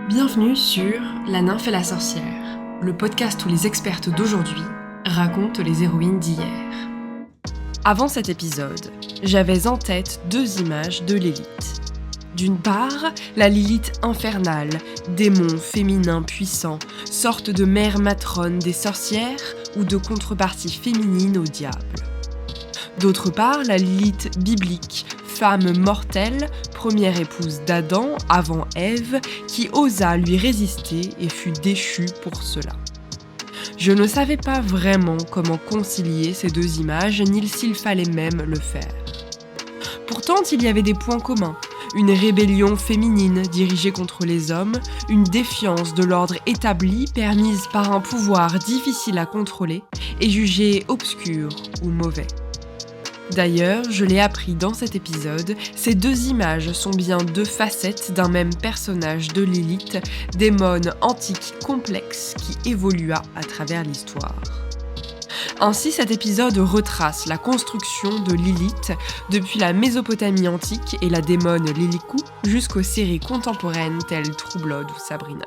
Bienvenue sur La nymphe et la sorcière, le podcast où les expertes d'aujourd'hui racontent les héroïnes d'hier. Avant cet épisode, j'avais en tête deux images de Lilith. D'une part, la Lilith infernale, démon féminin puissant, sorte de mère matrone des sorcières ou de contrepartie féminine au diable. D'autre part, la Lilith biblique, femme mortelle, première épouse d'Adam avant Ève, qui osa lui résister et fut déchue pour cela. Je ne savais pas vraiment comment concilier ces deux images, ni s'il fallait même le faire. Pourtant, il y avait des points communs. Une rébellion féminine dirigée contre les hommes, une défiance de l'ordre établi permise par un pouvoir difficile à contrôler et jugé obscur ou mauvais. D'ailleurs, je l'ai appris dans cet épisode, ces deux images sont bien deux facettes d'un même personnage de Lilith, démone antique complexe qui évolua à travers l'histoire. Ainsi, cet épisode retrace la construction de Lilith depuis la Mésopotamie antique et la démone Lilikou jusqu'aux séries contemporaines telles True Blood ou Sabrina.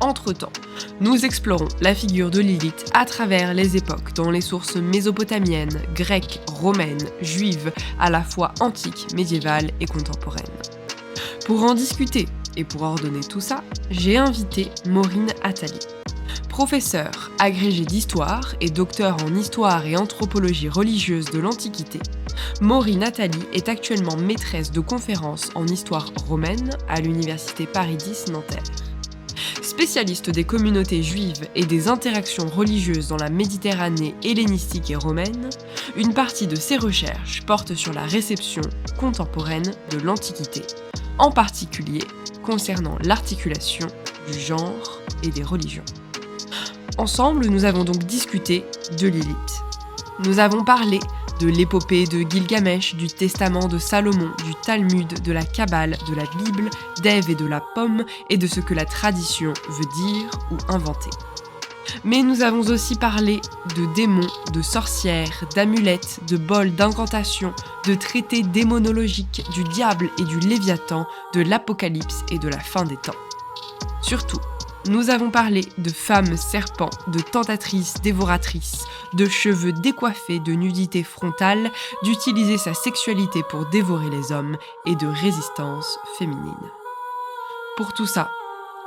Entre-temps, nous explorons la figure de Lilith à travers les époques dans les sources mésopotamiennes, grecques, romaines, juives, à la fois antiques, médiévales et contemporaines. Pour en discuter et pour ordonner tout ça, j'ai invité Maureen Attali. Professeure, agrégée d'histoire et docteur en histoire et anthropologie religieuse de l'Antiquité, Maureen Attali est actuellement maîtresse de conférences en histoire romaine à l'université Paris X Nanterre. Spécialiste des communautés juives et des interactions religieuses dans la Méditerranée hellénistique et romaine, une partie de ses recherches porte sur la réception contemporaine de l'Antiquité, en particulier concernant l'articulation du genre et des religions. Ensemble, nous avons donc discuté de Lilith. Nous avons parlé de l'épopée de Gilgamesh, du testament de Salomon, du Talmud, de la Kabbale, de la Bible, d'Ève et de la pomme, et de ce que la tradition veut dire ou inventer. Mais nous avons aussi parlé de démons, de sorcières, d'amulettes, de bols d'incantation, de traités démonologiques, du diable et du Léviathan, de l'apocalypse et de la fin des temps. Surtout, nous avons parlé de femmes serpents, de tentatrices dévoratrices, de cheveux décoiffés, de nudité frontale, d'utiliser sa sexualité pour dévorer les hommes et de résistance féminine. Pour tout ça,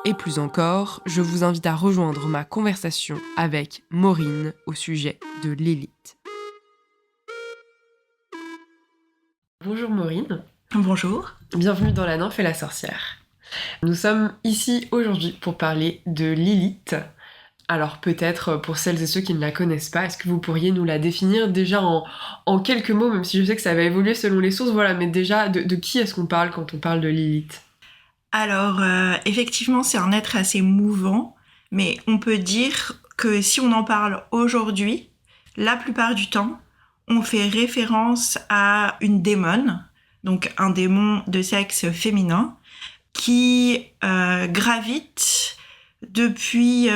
et plus encore, je vous invite à rejoindre ma conversation avec Maureen au sujet de Lilith. Bonjour Maureen. Bonjour. Bienvenue dans La nymphe et la sorcière. Nous sommes ici aujourd'hui pour parler de Lilith. Alors peut-être pour celles et ceux qui ne la connaissent pas, est-ce que vous pourriez nous la définir déjà en quelques mots, même si je sais que ça va évoluer selon les sources, voilà, mais déjà de qui est-ce qu'on parle quand on parle de Lilith ? Alors effectivement c'est un être assez mouvant, mais on peut dire que si on en parle aujourd'hui, la plupart du temps, on fait référence à une démone, donc un démon de sexe féminin, qui gravite depuis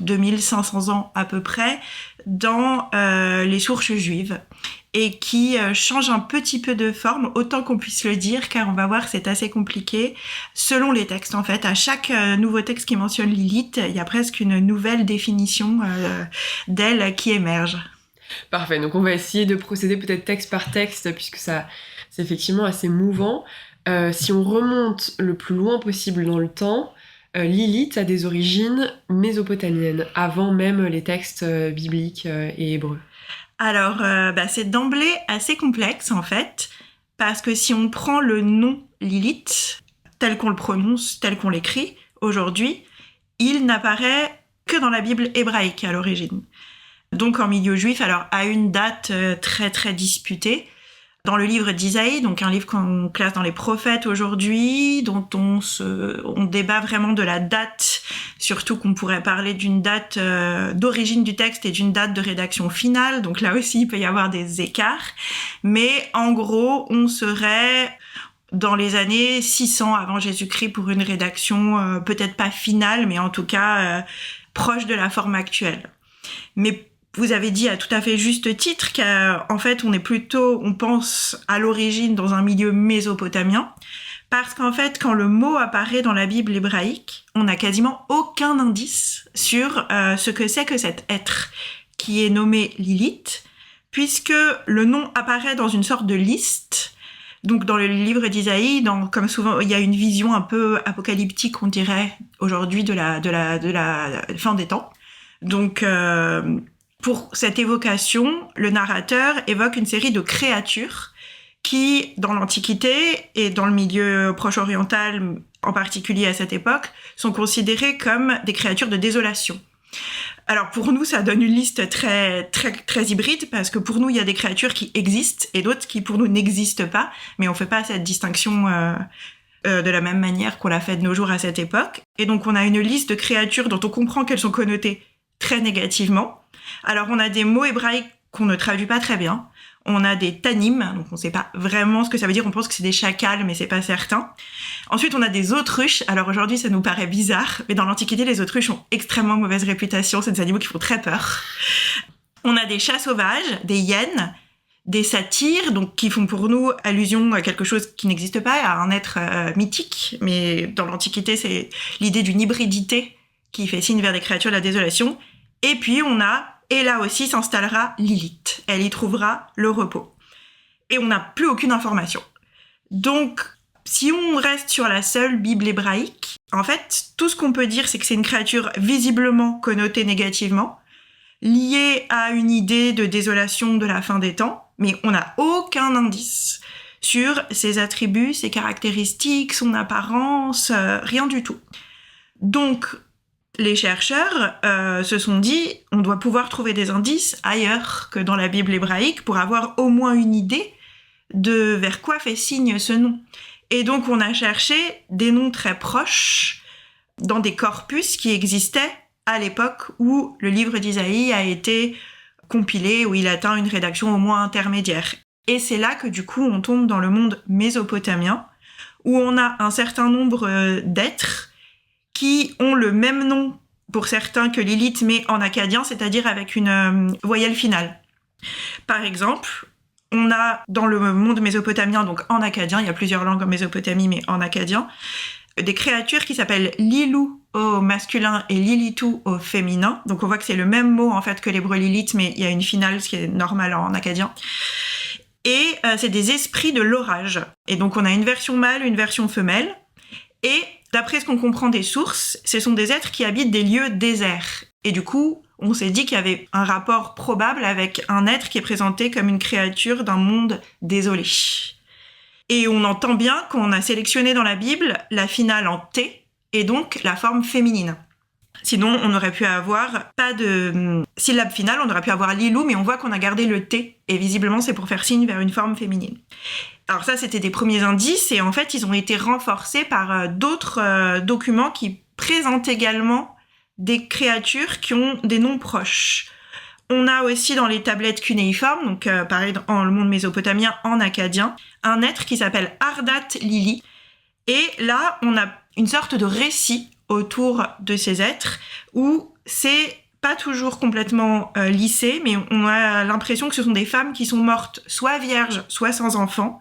2500 ans à peu près dans les sources juives et qui change un petit peu de forme, autant qu'on puisse le dire, car on va voir c'est assez compliqué selon les textes en fait. À chaque nouveau texte qui mentionne Lilith, il y a presque une nouvelle définition d'elle qui émerge. Parfait, donc on va essayer de procéder peut-être texte par texte puisque ça c'est effectivement assez mouvant. Si on remonte le plus loin possible dans le temps, Lilith a des origines mésopotamiennes, avant même les textes bibliques et hébreux. Alors, c'est d'emblée assez complexe en fait, parce que si on prend le nom Lilith, tel qu'on le prononce, tel qu'on l'écrit aujourd'hui, il n'apparaît que dans la Bible hébraïque à l'origine. Donc en milieu juif, alors à une date très très disputée, dans le livre d'Isaïe, donc un livre qu'on classe dans les prophètes aujourd'hui, dont on débat vraiment de la date, surtout qu'on pourrait parler d'une date d'origine du texte et d'une date de rédaction finale, donc là aussi il peut y avoir des écarts, mais en gros on serait dans les années 600 avant Jésus-Christ pour une rédaction peut-être pas finale, mais en tout cas proche de la forme actuelle. Mais vous avez dit à tout à fait juste titre qu'en fait on pense à l'origine dans un milieu mésopotamien, Parce qu'en fait, quand le mot apparaît dans la Bible hébraïque, on n'a quasiment aucun indice sur ce que c'est que cet être qui est nommé Lilith, puisque le nom apparaît dans une sorte de liste. Donc dans le livre d'Isaïe, comme souvent, il y a une vision un peu apocalyptique, on dirait, aujourd'hui de la fin des temps. Donc pour cette évocation, le narrateur évoque une série de créatures qui, dans l'Antiquité et dans le milieu proche-oriental, en particulier à cette époque, sont considérées comme des créatures de désolation. Alors pour nous, ça donne une liste très, très, très hybride, parce que pour nous, il y a des créatures qui existent et d'autres qui, pour nous, n'existent pas, mais on fait pas cette distinction de la même manière qu'on l'a fait de nos jours à cette époque. Et donc on a une liste de créatures dont on comprend qu'elles sont connotées très négativement. Alors on a des mots hébraïques qu'on ne traduit pas très bien. On a des tanim, donc on ne sait pas vraiment ce que ça veut dire, on pense que c'est des chacals, mais c'est pas certain. Ensuite, on a des autruches. Alors aujourd'hui, ça nous paraît bizarre, mais dans l'Antiquité, les autruches ont extrêmement mauvaise réputation, c'est des animaux qui font très peur. On a des chats sauvages, des hyènes, des satyres, donc qui font pour nous allusion à quelque chose qui n'existe pas, à un être mythique, mais dans l'Antiquité, c'est l'idée d'une hybridité qui fait signe vers des créatures de la désolation. Et puis on a, et là aussi s'installera Lilith. Elle y trouvera le repos. Et on n'a plus aucune information. Donc, si on reste sur la seule Bible hébraïque, en fait, tout ce qu'on peut dire, c'est que c'est une créature visiblement connotée négativement, liée à une idée de désolation de la fin des temps, mais on n'a aucun indice sur ses attributs, ses caractéristiques, son apparence, rien du tout. Donc, les chercheurs se sont dit, on doit pouvoir trouver des indices ailleurs que dans la Bible hébraïque pour avoir au moins une idée de vers quoi fait signe ce nom. Et donc on a cherché des noms très proches dans des corpus qui existaient à l'époque où le livre d'Isaïe a été compilé, où il atteint une rédaction au moins intermédiaire. Et c'est là que du coup on tombe dans le monde mésopotamien, où on a un certain nombre d'êtres qui ont le même nom pour certains que Lilith, mais en akkadien, c'est-à-dire avec une voyelle finale. Par exemple, on a dans le monde mésopotamien, donc en akkadien, il y a plusieurs langues en Mésopotamie, mais en akkadien, des créatures qui s'appellent Lilou au masculin et Lilitou au féminin. Donc on voit que c'est le même mot en fait que l'hébreu Lilith, mais il y a une finale, ce qui est normal en akkadien. Et c'est des esprits de l'orage. Et donc on a une version mâle, une version femelle. Et d'après ce qu'on comprend des sources, ce sont des êtres qui habitent des lieux déserts. Et du coup, on s'est dit qu'il y avait un rapport probable avec un être qui est présenté comme une créature d'un monde désolé. Et on entend bien qu'on a sélectionné dans la Bible la finale en T, et donc la forme féminine. Sinon, on aurait pu avoir pas de syllabe finale, on aurait pu avoir Lilou, mais on voit qu'on a gardé le T, et visiblement c'est pour faire signe vers une forme féminine. Alors ça, c'était des premiers indices, et en fait, ils ont été renforcés par d'autres documents qui présentent également des créatures qui ont des noms proches. On a aussi dans les tablettes cunéiformes, donc pareil dans le monde mésopotamien, en akkadien, un être qui s'appelle Ardat Lili. Et là, on a une sorte de récit autour de ces êtres, où c'est pas toujours complètement lissé, mais on a l'impression que ce sont des femmes qui sont mortes soit vierges, soit sans enfants,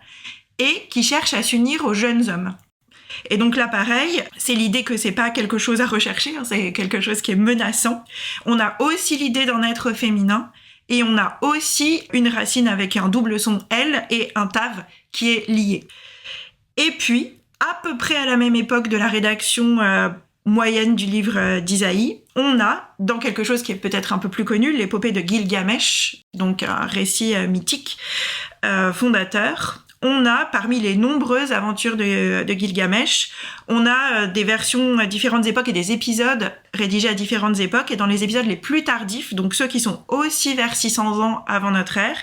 et qui cherchent à s'unir aux jeunes hommes. Et donc là, pareil, c'est l'idée que c'est pas quelque chose à rechercher, hein, c'est quelque chose qui est menaçant. On a aussi l'idée d'un être féminin, et on a aussi une racine avec un double son L et un tav qui est lié. Et puis, à peu près à la même époque de la rédaction moyenne du livre d'Isaïe, on a, dans quelque chose qui est peut-être un peu plus connu, l'épopée de Gilgamesh, donc un récit mythique fondateur. On a, parmi les nombreuses aventures de Gilgamesh, on a des versions à différentes époques et des épisodes rédigés à différentes époques. Et dans les épisodes les plus tardifs, donc ceux qui sont aussi vers 600 ans avant notre ère,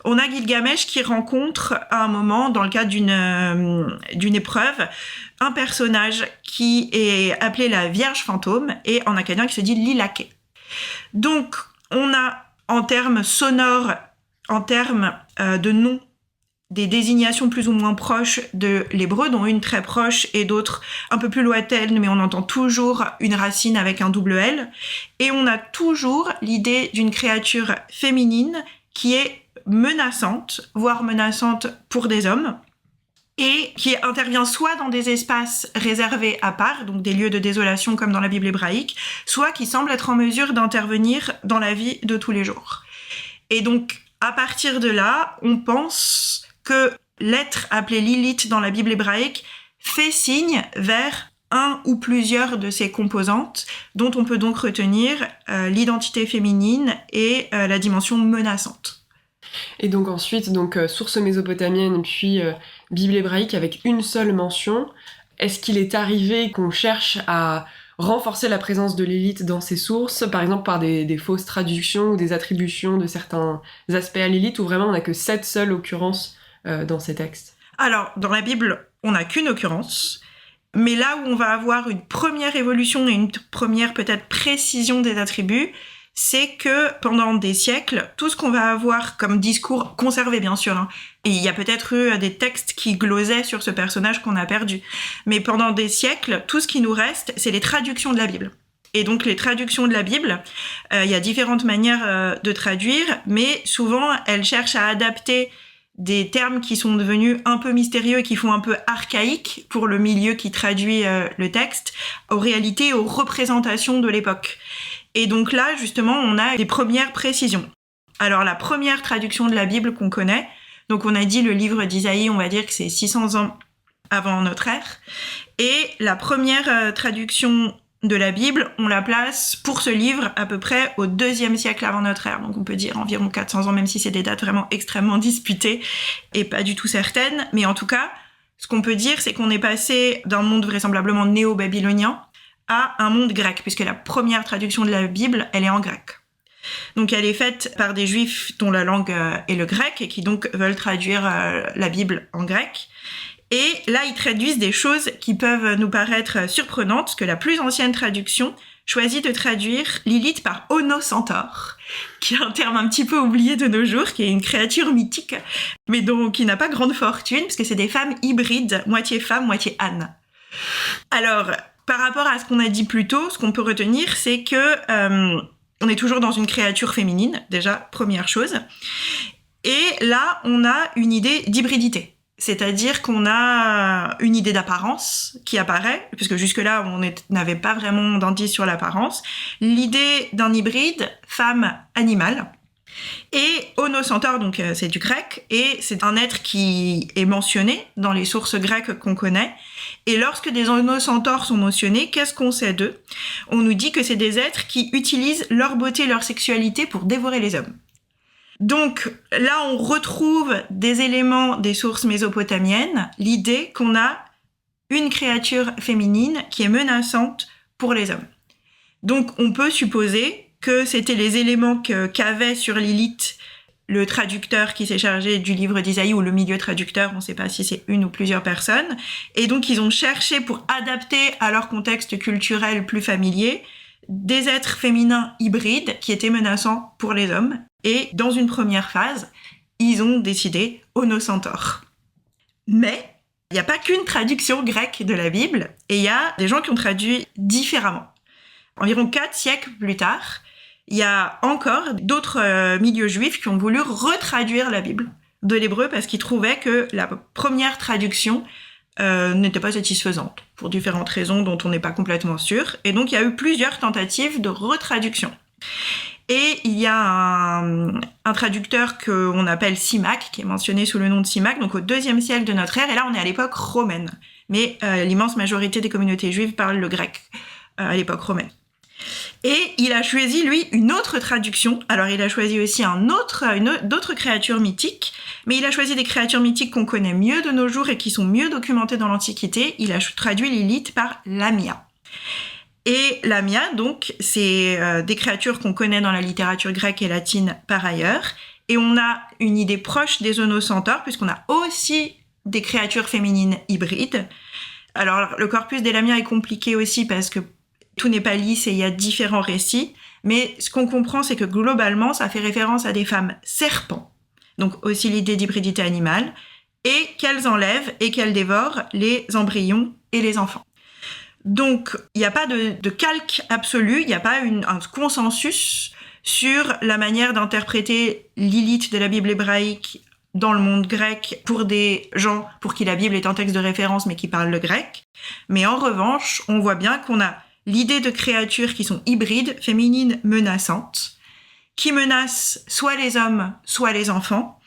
on a Gilgamesh qui rencontre à un moment, dans le cadre d'une épreuve, un personnage qui est appelé la Vierge Fantôme et en akkadien qui se dit Lilake. Donc, on a en termes sonores, en termes de noms, des désignations plus ou moins proches de l'hébreu, dont une très proche et d'autres un peu plus lointaines, mais on entend toujours une racine avec un double L. Et on a toujours l'idée d'une créature féminine qui est menaçante, voire menaçante pour des hommes. et qui intervient soit dans des espaces réservés à part, donc des lieux de désolation comme dans la Bible hébraïque, soit qui semble être en mesure d'intervenir dans la vie de tous les jours. Et donc, à partir de là, on pense que l'être appelé Lilith dans la Bible hébraïque fait signe vers un ou plusieurs de ces composantes, dont on peut donc retenir l'identité féminine et la dimension menaçante. Et donc ensuite, source mésopotamienne, puis Bible hébraïque avec une seule mention. Est-ce qu'il est arrivé qu'on cherche à renforcer la présence de Lilith dans ces sources, par exemple par des fausses traductions ou des attributions de certains aspects à Lilith, ou vraiment on n'a que cette seule occurrence dans ces textes? Alors, dans la Bible, on n'a qu'une occurrence, mais là où on va avoir une première évolution et une première peut-être précision des attributs, c'est que pendant des siècles, tout ce qu'on va avoir comme discours conservé, bien sûr, et il y a peut-être eu des textes qui glosaient sur ce personnage qu'on a perdu, mais pendant des siècles, tout ce qui nous reste, c'est les traductions de la Bible. Et donc les traductions de la Bible, il y a différentes manières de traduire, mais souvent elles cherchent à adapter des termes qui sont devenus un peu mystérieux et qui font un peu archaïques pour le milieu qui traduit le texte, aux réalités, aux représentations de l'époque. Et donc là, justement, on a des premières précisions. Alors, la première traduction de la Bible qu'on connaît, donc on a dit le livre d'Isaïe, on va dire que c'est 600 ans avant notre ère. Et la première traduction de la Bible, on la place pour ce livre à peu près au 2e siècle avant notre ère. Donc on peut dire environ 400 ans, même si c'est des dates vraiment extrêmement disputées et pas du tout certaines. Mais en tout cas, ce qu'on peut dire, c'est qu'on est passé d'un monde vraisemblablement néo-babylonien à un monde grec, puisque la première traduction de la Bible, elle est en grec. Donc elle est faite par des juifs dont la langue est le grec et qui donc veulent traduire la Bible en grec. Et là, ils traduisent des choses qui peuvent nous paraître surprenantes, parce que la plus ancienne traduction choisit de traduire Lilith par Ono-Centaure, qui est un terme un petit peu oublié de nos jours, qui est une créature mythique, mais qui n'a pas grande fortune, parce que c'est des femmes hybrides, moitié femme, moitié âne. Alors, par rapport à ce qu'on a dit plus tôt, ce qu'on peut retenir, c'est que on est toujours dans une créature féminine, déjà, première chose. Et là, on a une idée d'hybridité. C'est-à-dire qu'on a une idée d'apparence qui apparaît, puisque jusque-là, on n'avait pas vraiment d'indice sur l'apparence. L'idée d'un hybride femme-animal. Et Ono-Centaure, donc c'est du grec, et c'est un être qui est mentionné dans les sources grecques qu'on connaît. Et lorsque des Ono-Centaures sont mentionnés, qu'est-ce qu'on sait d'eux ? On nous dit que c'est des êtres qui utilisent leur beauté, leur sexualité pour dévorer les hommes. Donc là, on retrouve des éléments des sources mésopotamiennes, l'idée qu'on a une créature féminine qui est menaçante pour les hommes. Donc on peut supposer que c'était les éléments qu'avait sur Lilith le traducteur qui s'est chargé du livre d'Isaïe, ou le milieu traducteur, on ne sait pas si c'est une ou plusieurs personnes, et donc ils ont cherché pour adapter à leur contexte culturel plus familier des êtres féminins hybrides qui étaient menaçants pour les hommes. Et dans une première phase, ils ont décidé Ono-Centaure. Mais il n'y a pas qu'une traduction grecque de la Bible, et il y a des gens qui ont traduit différemment. Environ 4 siècles plus tard, il y a encore d'autres milieux juifs qui ont voulu retraduire la Bible de l'hébreu parce qu'ils trouvaient que la première traduction n'était pas satisfaisante, pour différentes raisons dont on n'est pas complètement sûr. Et donc, il y a eu plusieurs tentatives de retraduction. Et il y a un traducteur qu'on appelle Simak, qui est mentionné sous le nom de Simak, donc au 2e siècle de notre ère, et là on est à l'époque romaine. Mais l'immense majorité des communautés juives parlent le grec à l'époque romaine. Et il a choisi, lui, une autre traduction. Alors il a choisi aussi d'autres créatures mythiques, mais il a choisi des créatures mythiques qu'on connaît mieux de nos jours et qui sont mieux documentées dans l'Antiquité. Il a traduit Lilith par Lamia. Et Lamia, donc, c'est des créatures qu'on connaît dans la littérature grecque et latine par ailleurs. Et on a une idée proche des Ono-Centaures, puisqu'on a aussi des créatures féminines hybrides. Alors, le corpus des Lamia est compliqué aussi parce que tout n'est pas lisse et il y a différents récits. Mais ce qu'on comprend, c'est que globalement, ça fait référence à des femmes serpents. Donc aussi l'idée d'hybridité animale. Et qu'elles enlèvent et qu'elles dévorent les embryons et les enfants. Donc, il n'y a pas de calque absolu, il n'y a pas un consensus sur la manière d'interpréter Lilith de la Bible hébraïque dans le monde grec pour des gens pour qui la Bible est un texte de référence mais qui parlent le grec. Mais en revanche, on voit bien qu'on a l'idée de créatures qui sont hybrides, féminines, menaçantes, qui menacent soit les hommes, soit les enfants.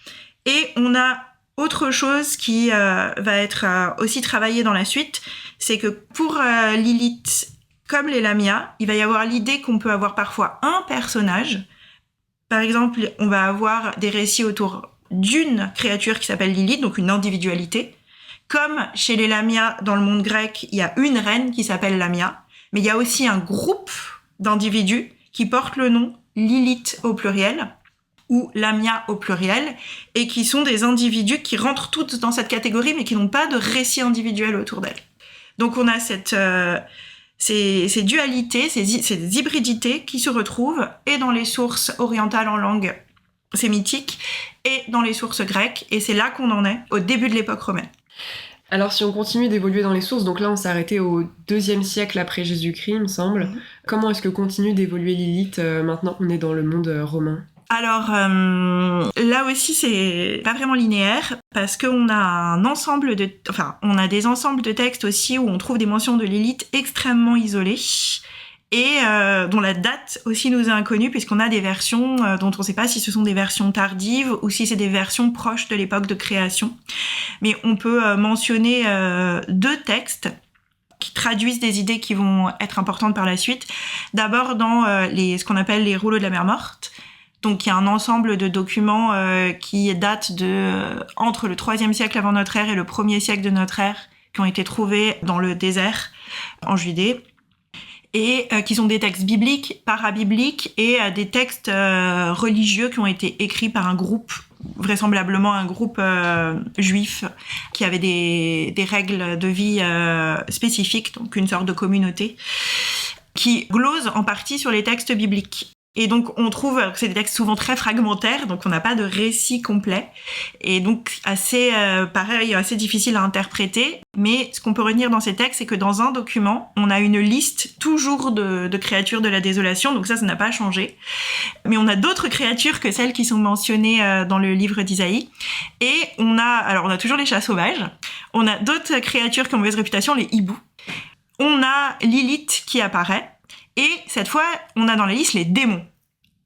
Et on a autre chose qui va être aussi travaillée dans la suite, c'est que pour Lilith, comme les Lamia, il va y avoir l'idée qu'on peut avoir parfois un personnage. Par exemple, on va avoir des récits autour d'une créature qui s'appelle Lilith, donc une individualité. Comme chez les Lamia, dans le monde grec, il y a une reine qui s'appelle Lamia, mais il y a aussi un groupe d'individus qui portent le nom Lilith au pluriel, ou Lamia au pluriel, et qui sont des individus qui rentrent toutes dans cette catégorie, mais qui n'ont pas de récit individuel autour d'elles. Donc on a ces dualités, ces hybridités qui se retrouvent et dans les sources orientales en langue sémitique et dans les sources grecques, et c'est là qu'on en est au début de l'époque romaine. Alors si on continue d'évoluer dans les sources, donc là on s'est arrêté au 2e siècle après Jésus-Christ, il me semble. Comment est-ce que continue d'évoluer Lilith maintenant qu'on est dans le monde romain ? Alors là aussi c'est pas vraiment linéaire parce qu'on a on a des ensembles de textes aussi où on trouve des mentions de Lilith extrêmement isolées et dont la date aussi nous est inconnue puisqu'on a des versions dont on ne sait pas si ce sont des versions tardives ou si c'est des versions proches de l'époque de création. Mais on peut mentionner 2 textes qui traduisent des idées qui vont être importantes par la suite. D'abord dans ce qu'on appelle les rouleaux de la mer Morte. Donc il y a un ensemble de documents qui datent entre le 3e siècle avant notre ère et le 1er siècle de notre ère, qui ont été trouvés dans le désert en Judée, et qui sont des textes bibliques, parabibliques, et des textes religieux qui ont été écrits par un groupe, vraisemblablement un groupe juif, qui avait des règles de vie spécifiques, donc une sorte de communauté, qui glose en partie sur les textes bibliques. Et donc on trouve que c'est des textes souvent très fragmentaires, donc on n'a pas de récit complet, et donc assez difficile à interpréter. Mais ce qu'on peut retenir dans ces textes, c'est que dans un document, on a une liste toujours de créatures de la désolation, donc ça n'a pas changé. Mais on a d'autres créatures que celles qui sont mentionnées dans le livre d'Isaïe, et on a toujours les chats sauvages, on a d'autres créatures qui ont mauvaise réputation, les hiboux. On a Lilith qui apparaît. Et cette fois, on a dans la liste les démons.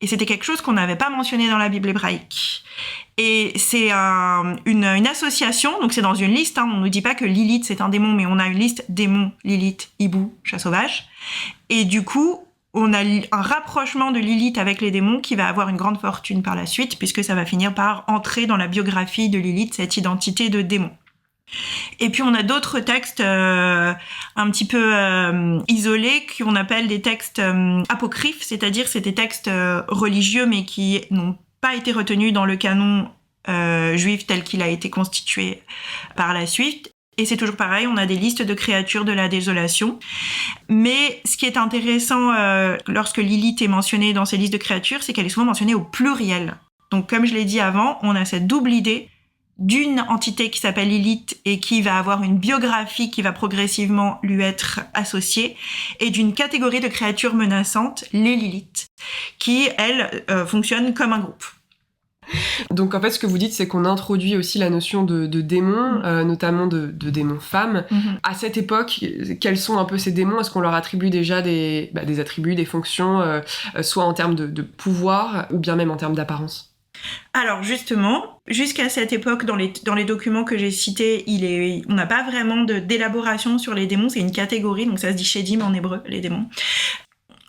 Et c'était quelque chose qu'on n'avait pas mentionné dans la Bible hébraïque. Et c'est une association, donc c'est dans une liste, on ne nous dit pas que Lilith c'est un démon, mais on a une liste démons, Lilith, hibou, chat sauvage. Et du coup, on a un rapprochement de Lilith avec les démons qui va avoir une grande fortune par la suite, puisque ça va finir par entrer dans la biographie de Lilith, cette identité de démon. Et puis on a d'autres textes un petit peu isolés qu'on appelle des textes apocryphes, c'est-à-dire c'est des textes religieux mais qui n'ont pas été retenus dans le canon juif tel qu'il a été constitué par la suite. Et c'est toujours pareil, on a des listes de créatures de la désolation. Mais ce qui est intéressant lorsque Lilith est mentionnée dans ces listes de créatures, c'est qu'elle est souvent mentionnée au pluriel. Donc comme je l'ai dit avant, on a cette double idée d'une entité qui s'appelle Lilith et qui va avoir une biographie qui va progressivement lui être associée, et d'une catégorie de créatures menaçantes, les Lilith, qui, elles, fonctionnent comme un groupe. Donc en fait, ce que vous dites, c'est qu'on introduit aussi la notion de démons, notamment de démons femmes. À cette époque, quels sont un peu ces démons ? Est-ce qu'on leur attribue déjà des attributs, des fonctions, soit en termes de pouvoir, ou bien même en termes d'apparence ? Alors justement, jusqu'à cette époque, dans les documents que j'ai cités, on n'a pas vraiment d'élaboration sur les démons, c'est une catégorie, donc ça se dit Shedim en hébreu, les démons.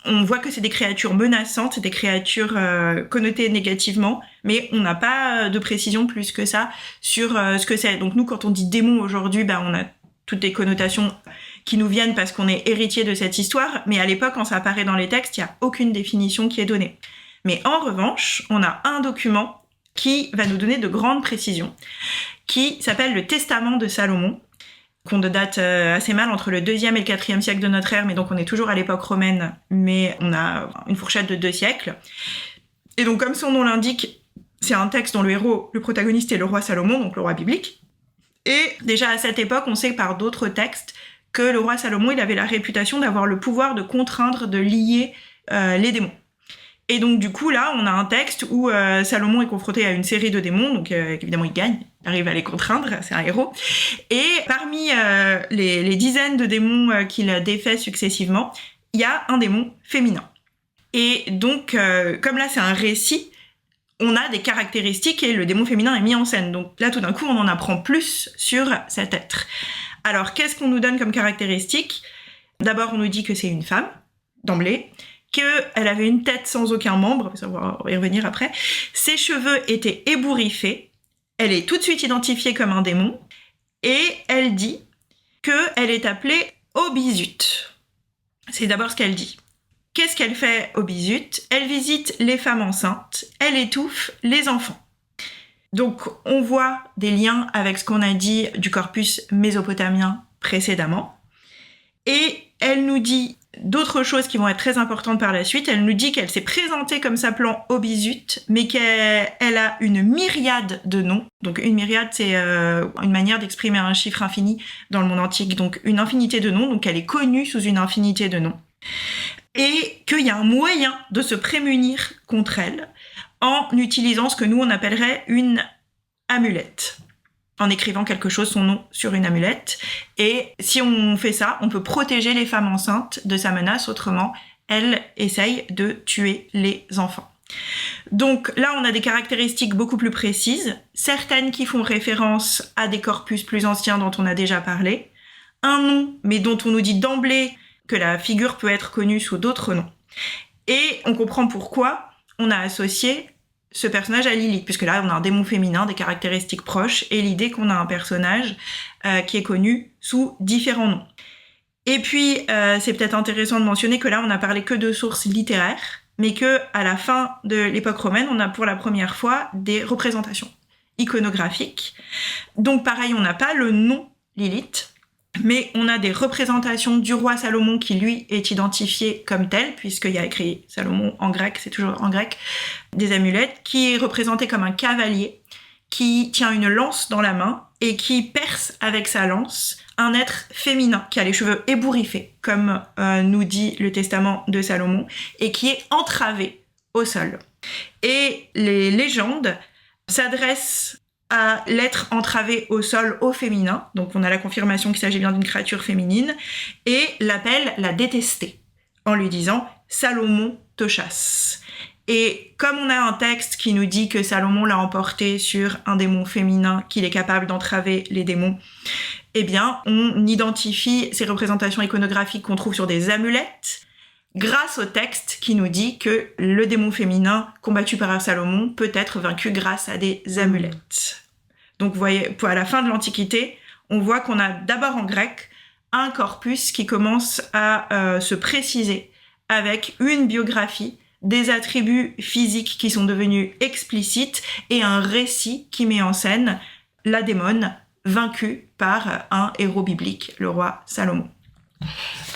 On voit que c'est des créatures menaçantes, c'est des créatures connotées négativement, mais on n'a pas de précision plus que ça sur ce que c'est. Donc nous, quand on dit démon aujourd'hui, on a toutes des connotations qui nous viennent parce qu'on est héritier de cette histoire, mais à l'époque, quand ça apparaît dans les textes, il n'y a aucune définition qui est donnée. Mais en revanche, on a un document qui va nous donner de grandes précisions, qui s'appelle le Testament de Salomon, qu'on date assez mal entre le 2e et le 4e siècle de notre ère, mais donc on est toujours à l'époque romaine, mais on a une fourchette de 2 siècles. Et donc comme son nom l'indique, c'est un texte dont le protagoniste est le roi Salomon, donc le roi biblique. Et déjà à cette époque, on sait par d'autres textes que le roi Salomon, il avait la réputation d'avoir le pouvoir de contraindre, de lier les démons. Et donc du coup là, on a un texte où Salomon est confronté à une série de démons, donc évidemment il gagne, il arrive à les contraindre, c'est un héros. Et parmi les dizaines de démons qu'il défait successivement, il y a un démon féminin. Et donc comme là c'est un récit, on a des caractéristiques et le démon féminin est mis en scène. Donc là tout d'un coup on en apprend plus sur cet être. Alors qu'est-ce qu'on nous donne comme caractéristiques ? D'abord on nous dit que c'est une femme, d'emblée, qu'elle avait une tête sans aucun membre, on va y revenir après, ses cheveux étaient ébouriffés, elle est tout de suite identifiée comme un démon, et elle dit qu'elle est appelée Obizut. C'est d'abord ce qu'elle dit. Qu'est-ce qu'elle fait Obizut ? Elle visite les femmes enceintes, elle étouffe les enfants. Donc on voit des liens avec ce qu'on a dit du corpus mésopotamien précédemment, et elle nous dit d'autres choses qui vont être très importantes par la suite. Elle nous dit qu'elle s'est présentée comme s'appelant Obizut, mais qu'elle a une myriade de noms. Donc une myriade, c'est une manière d'exprimer un chiffre infini dans le monde antique. Donc une infinité de noms, donc elle est connue sous une infinité de noms. Et qu'il y a un moyen de se prémunir contre elle en utilisant ce que nous on appellerait une amulette. En écrivant quelque chose, son nom, sur une amulette. Et si on fait ça, on peut protéger les femmes enceintes de sa menace, autrement, elle essaye de tuer les enfants. Donc là, on a des caractéristiques beaucoup plus précises, certaines qui font référence à des corpus plus anciens dont on a déjà parlé, un nom, mais dont on nous dit d'emblée que la figure peut être connue sous d'autres noms. Et on comprend pourquoi on a associé ce personnage à Lilith, puisque là on a un démon féminin, des caractéristiques proches, et l'idée qu'on a un personnage qui est connu sous différents noms. Et puis c'est peut-être intéressant de mentionner que là on n'a parlé que de sources littéraires, mais que à la fin de l'époque romaine, on a pour la première fois des représentations iconographiques. Donc pareil, on n'a pas le nom Lilith, mais on a des représentations du roi Salomon qui, lui, est identifié comme tel, puisqu'il y a écrit Salomon en grec, c'est toujours en grec, des amulettes, qui est représenté comme un cavalier qui tient une lance dans la main et qui perce avec sa lance un être féminin qui a les cheveux ébouriffés, comme nous dit le testament de Salomon, et qui est entravé au sol. Et les légendes s'adressent à l'être entravé au sol au féminin, donc on a la confirmation qu'il s'agit bien d'une créature féminine, et l'appelle la détestée, en lui disant « Salomon te chasse ». Et comme on a un texte qui nous dit que Salomon l'a emporté sur un démon féminin, qu'il est capable d'entraver les démons, eh bien on identifie ces représentations iconographiques qu'on trouve sur des amulettes, grâce au texte qui nous dit que le démon féminin combattu par Salomon peut être vaincu grâce à des amulettes. Donc vous voyez, à la fin de l'Antiquité, on voit qu'on a d'abord en grec un corpus qui commence à se préciser avec une biographie, des attributs physiques qui sont devenus explicites et un récit qui met en scène la démone vaincue par un héros biblique, le roi Salomon.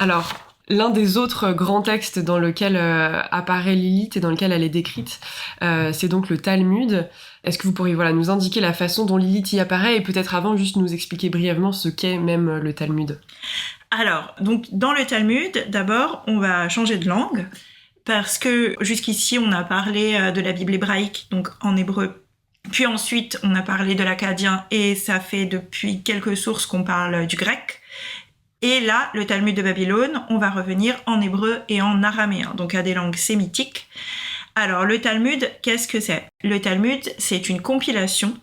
Alors, l'un des autres grands textes dans lequel apparaît Lilith et dans lequel elle est décrite, c'est donc le Talmud. Est-ce que vous pourriez nous indiquer la façon dont Lilith y apparaît et peut-être avant juste nous expliquer brièvement ce qu'est même le Talmud ? Alors, donc dans le Talmud, d'abord, on va changer de langue parce que jusqu'ici, on a parlé de la Bible hébraïque, donc en hébreu. Puis ensuite, on a parlé de l'akkadien et ça fait depuis quelques sources qu'on parle du grec. Et là, le Talmud de Babylone, on va revenir en hébreu et en araméen, donc à des langues sémitiques. Alors, le Talmud, qu'est-ce que c'est ? Le Talmud, c'est une compilation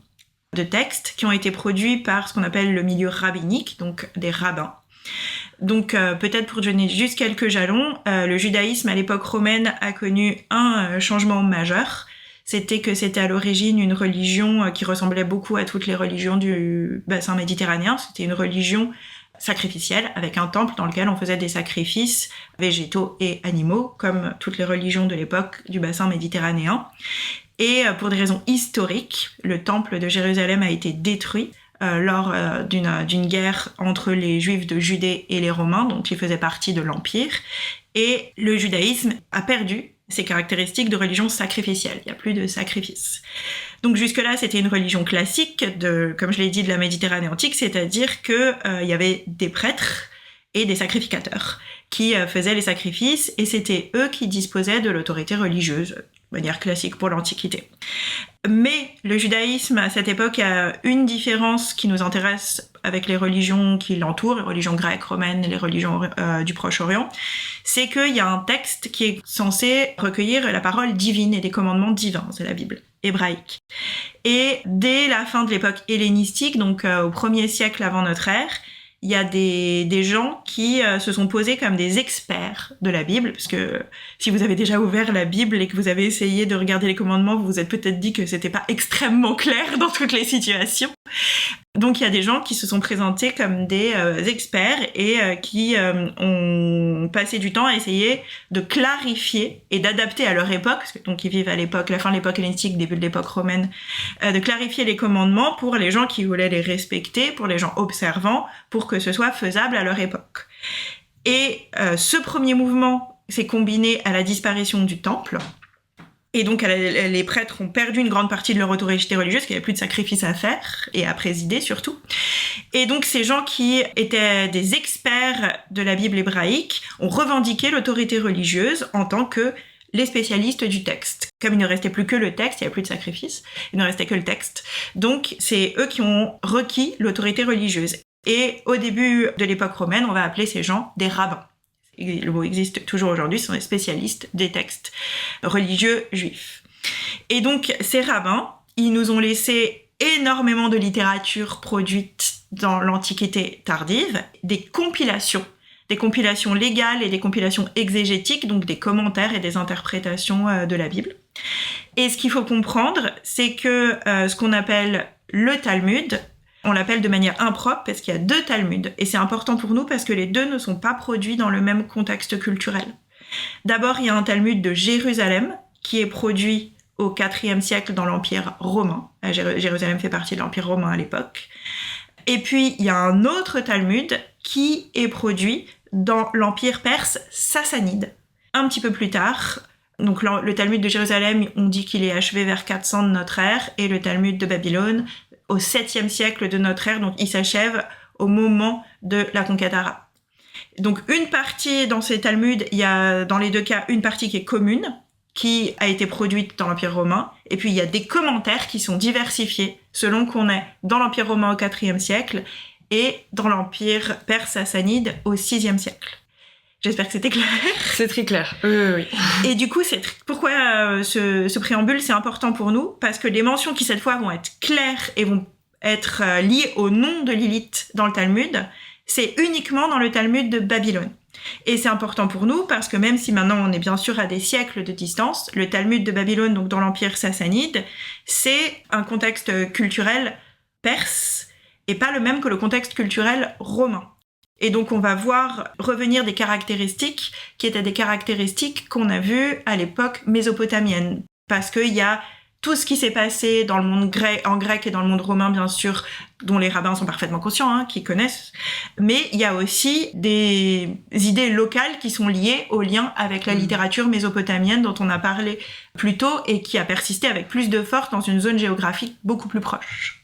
de textes qui ont été produits par ce qu'on appelle le milieu rabbinique, donc des rabbins. Donc, peut-être pour donner juste quelques jalons, le judaïsme à l'époque romaine a connu un changement majeur. C'était que c'était à l'origine une religion qui ressemblait beaucoup à toutes les religions du bassin méditerranéen. C'était une religion sacrificielle, avec un temple dans lequel on faisait des sacrifices végétaux et animaux, comme toutes les religions de l'époque du bassin méditerranéen. Et pour des raisons historiques, le temple de Jérusalem a été détruit lors d'une guerre entre les Juifs de Judée et les Romains, dont il faisait partie de l'Empire. Et le judaïsme a perdu ses caractéristiques de religion sacrificielle. Il n'y a plus de sacrifice. Donc jusque-là, c'était une religion classique, comme je l'ai dit, de la Méditerranée antique, c'est-à-dire que y avait des prêtres et des sacrificateurs qui faisaient les sacrifices, et c'était eux qui disposaient de l'autorité religieuse, de manière classique pour l'Antiquité. Mais le judaïsme, à cette époque, a une différence qui nous intéresse avec les religions qui l'entourent, les religions grecques, romaines, les religions du Proche-Orient, c'est qu'il y a un texte qui est censé recueillir la parole divine et des commandements divins, c'est la Bible hébraïque. Et dès la fin de l'époque hellénistique, donc au 1er siècle avant notre ère, il y a des gens qui se sont posés comme des experts de la Bible, parce que si vous avez déjà ouvert la Bible et que vous avez essayé de regarder les commandements, vous vous êtes peut-être dit que c'était pas extrêmement clair dans toutes les situations. Donc il y a des gens qui se sont présentés comme des experts et qui ont passé du temps à essayer de clarifier et d'adapter à leur époque, parce que donc ils vivent à l'époque, la fin de l'époque hellénistique, début de l'époque romaine, de clarifier les commandements pour les gens qui voulaient les respecter, pour les gens observants, pour que ce soit faisable à leur époque. Et ce premier mouvement s'est combiné à la disparition du temple. Et donc, les prêtres ont perdu une grande partie de leur autorité religieuse, qu'il n'y avait plus de sacrifices à faire, et à présider surtout. Et donc, ces gens qui étaient des experts de la Bible hébraïque ont revendiqué l'autorité religieuse en tant que les spécialistes du texte. Comme il ne restait plus que le texte, il n'y avait plus de sacrifices, il ne restait que le texte. Donc, c'est eux qui ont requis l'autorité religieuse. Et au début de l'époque romaine, on va appeler ces gens des rabbins. Le mot existe toujours aujourd'hui, ce sont des spécialistes des textes religieux juifs. Et donc, ces rabbins, ils nous ont laissé énormément de littérature produite dans l'Antiquité tardive, des compilations légales et des compilations exégétiques, donc des commentaires et des interprétations de la Bible. Et ce qu'il faut comprendre, c'est que ce qu'on appelle le Talmud, on l'appelle de manière impropre parce qu'il y a 2 Talmuds. Et c'est important pour nous parce que les 2 ne sont pas produits dans le même contexte culturel. D'abord, il y a un Talmud de Jérusalem qui est produit au IVe siècle dans l'Empire romain. Jérusalem fait partie de l'Empire romain à l'époque. Et puis, il y a un autre Talmud qui est produit dans l'Empire perse sassanide. Un petit peu plus tard, donc le Talmud de Jérusalem, on dit qu'il est achevé vers 400 de notre ère, et le Talmud de Babylone au 7e siècle de notre ère, donc il s'achève au moment de la conquête arabe. Donc une partie dans ces Talmuds, il y a dans les 2 cas une partie qui est commune, qui a été produite dans l'Empire romain, et puis il y a des commentaires qui sont diversifiés selon qu'on est dans l'Empire romain au 4e siècle et dans l'Empire perse sassanide au 6e siècle. J'espère que c'était clair. C'est très clair. Oui. Et du coup, pourquoi ce préambule, c'est important pour nous, parce que les mentions qui, cette fois, vont être claires et vont être liées au nom de Lilith dans le Talmud, c'est uniquement dans le Talmud de Babylone. Et c'est important pour nous, parce que même si maintenant on est bien sûr à des siècles de distance, le Talmud de Babylone, donc dans l'Empire sassanide, c'est un contexte culturel perse, et pas le même que le contexte culturel romain. Et donc, on va voir revenir des caractéristiques qui étaient des caractéristiques qu'on a vues à l'époque mésopotamienne. Parce qu'il y a tout ce qui s'est passé dans le monde en grec et dans le monde romain, bien sûr, dont les rabbins sont parfaitement conscients, qui connaissent. Mais il y a aussi des idées locales qui sont liées au lien avec la littérature mésopotamienne dont on a parlé plus tôt et qui a persisté avec plus de force dans une zone géographique beaucoup plus proche.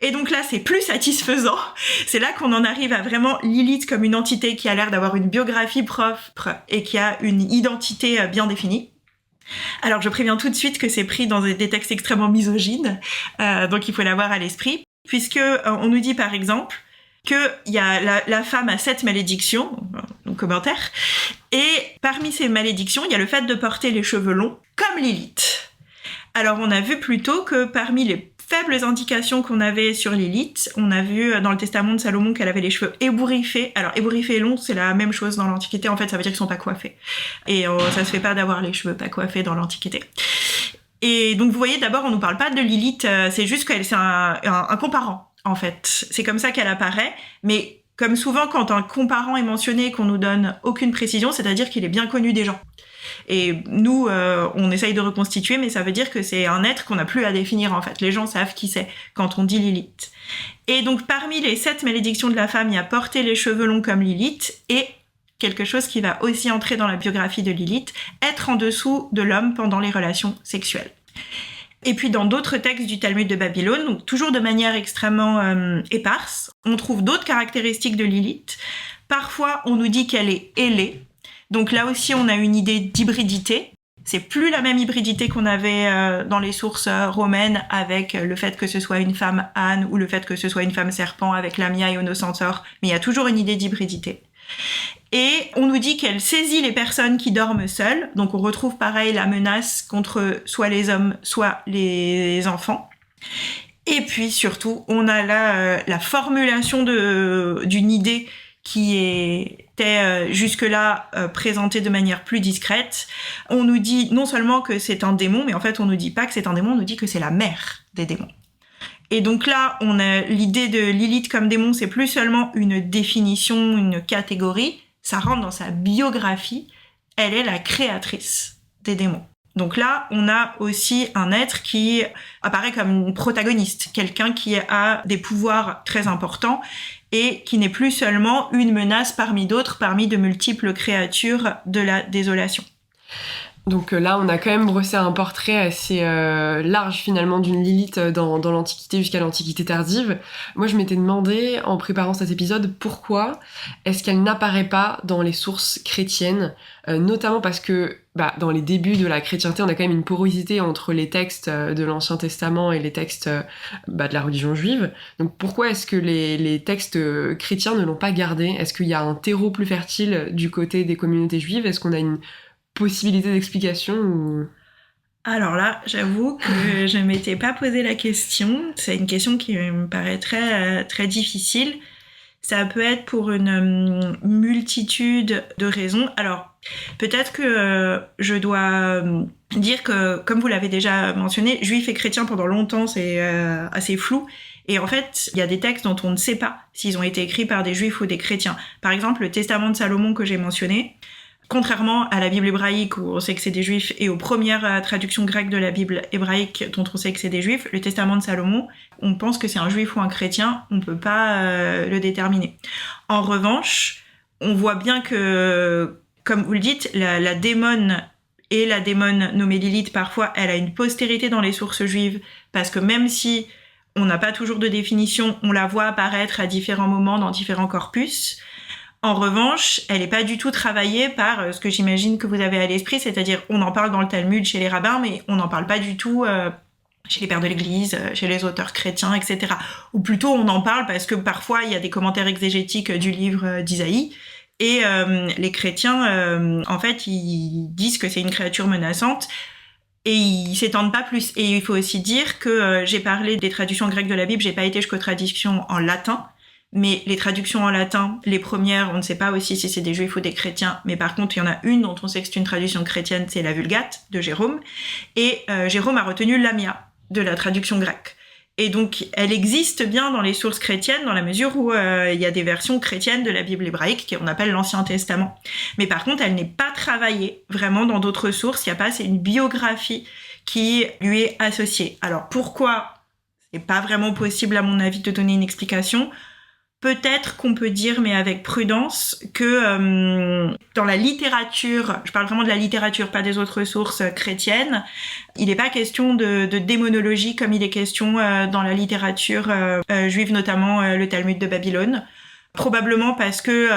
Et donc là, c'est plus satisfaisant. C'est là qu'on en arrive à vraiment Lilith comme une entité qui a l'air d'avoir une biographie propre et qui a une identité bien définie. Alors, je préviens tout de suite que c'est pris dans des textes extrêmement misogynes, donc il faut l'avoir à l'esprit, puisque on nous dit par exemple qu'il y a la femme a 7 malédictions, donc commentaire, et parmi ces malédictions, il y a le fait de porter les cheveux longs, comme Lilith. Alors, on a vu plutôt que parmi les faibles indications qu'on avait sur Lilith, on a vu dans le testament de Salomon qu'elle avait les cheveux ébouriffés. Alors ébouriffés et longs, c'est la même chose dans l'Antiquité, en fait ça veut dire qu'ils sont pas coiffés. Et ça se fait pas d'avoir les cheveux pas coiffés dans l'Antiquité. Et donc vous voyez, d'abord on nous parle pas de Lilith, c'est juste qu'elle c'est un comparant en fait. C'est comme ça qu'elle apparaît, mais comme souvent quand un comparant est mentionné et qu'on nous donne aucune précision, c'est-à-dire qu'il est bien connu des gens. Et nous, on essaye de reconstituer, mais ça veut dire que c'est un être qu'on n'a plus à définir, en fait. Les gens savent qui c'est quand on dit Lilith. Et donc, parmi les 7 malédictions de la femme, il y a porter les cheveux longs comme Lilith, et quelque chose qui va aussi entrer dans la biographie de Lilith, être en dessous de l'homme pendant les relations sexuelles. Et puis, dans d'autres textes du Talmud de Babylone, donc toujours de manière extrêmement éparse, on trouve d'autres caractéristiques de Lilith. Parfois, on nous dit qu'elle est ailée. Donc là aussi, on a une idée d'hybridité. C'est plus la même hybridité qu'on avait dans les sources romaines avec le fait que ce soit une femme âne ou le fait que ce soit une femme serpent avec Lamia et Onocentaure, mais il y a toujours une idée d'hybridité. Et on nous dit qu'elle saisit les personnes qui dorment seules, donc on retrouve pareil la menace contre soit les hommes, soit les enfants. Et puis surtout, on a là la formulation d'une idée qui était jusque-là présentée de manière plus discrète. On nous dit non seulement que c'est un démon, mais en fait on nous dit pas que c'est un démon, on nous dit que c'est la mère des démons. Et donc là, on a l'idée de Lilith comme démon, c'est plus seulement une définition, une catégorie, ça rentre dans sa biographie, elle est la créatrice des démons. Donc là, on a aussi un être qui apparaît comme une protagoniste, quelqu'un qui a des pouvoirs très importants et qui n'est plus seulement une menace parmi d'autres, parmi de multiples créatures de la désolation. Donc là, on a quand même brossé un portrait assez large finalement d'une Lilith dans l'Antiquité jusqu'à l'Antiquité tardive. Moi, je m'étais demandé, en préparant cet épisode, pourquoi est-ce qu'elle n'apparaît pas dans les sources chrétiennes, notamment parce que dans les débuts de la chrétienté, on a quand même une porosité entre les textes de l'Ancien Testament et les textes de la religion juive. Donc pourquoi est-ce que les textes chrétiens ne l'ont pas gardé ? Est-ce qu'il y a un terreau plus fertile du côté des communautés juives ? Est-ce qu'on a une possibilité d'explication ou... Alors là, j'avoue que je m'étais pas posé la question. C'est une question qui me paraît très, très difficile. Ça peut être pour une multitude de raisons. Alors, peut-être que je dois dire que, comme vous l'avez déjà mentionné, juifs et chrétiens pendant longtemps, c'est assez flou. Et en fait, il y a des textes dont on ne sait pas s'ils ont été écrits par des juifs ou des chrétiens. Par exemple, le Testament de Salomon que j'ai mentionné, contrairement à la Bible hébraïque où on sait que c'est des juifs et aux premières traductions grecques de la Bible hébraïque dont on sait que c'est des juifs, le Testament de Salomon, on pense que c'est un juif ou un chrétien, on peut pas le déterminer. En revanche, on voit bien que, comme vous le dites, la démone et la démone nommée Lilith, parfois, elle a une postérité dans les sources juives parce que même si on n'a pas toujours de définition, on la voit apparaître à différents moments dans différents corpus. En revanche, elle n'est pas du tout travaillée par ce que j'imagine que vous avez à l'esprit, c'est-à-dire on en parle dans le Talmud chez les rabbins, mais on n'en parle pas du tout chez les pères de l'Église, chez les auteurs chrétiens, etc. Ou plutôt on en parle parce que parfois il y a des commentaires exégétiques du livre d'Isaïe, et les chrétiens, en fait, ils disent que c'est une créature menaçante, et ils s'étendent pas plus. Et il faut aussi dire que j'ai parlé des traductions grecques de la Bible, j'ai pas été jusqu'aux traductions en latin, mais les traductions en latin, les premières, on ne sait pas aussi si c'est des juifs ou des chrétiens, mais par contre, il y en a une dont on sait que c'est une traduction chrétienne, c'est la Vulgate de Jérôme, et Jérôme a retenu Lamia de la traduction grecque. Et donc, elle existe bien dans les sources chrétiennes, dans la mesure où il y a des versions chrétiennes de la Bible hébraïque qu'on appelle l'Ancien Testament. Mais par contre, elle n'est pas travaillée vraiment dans d'autres sources, il n'y a pas, c'est une biographie qui lui est associée. Alors, pourquoi c'est pas vraiment possible, à mon avis, de donner une explication ? Peut-être qu'on peut dire, mais avec prudence, que dans la littérature, je parle vraiment de la littérature, pas des autres sources chrétiennes, il n'est pas question de démonologie comme il est question dans la littérature juive, notamment le Talmud de Babylone. Probablement parce que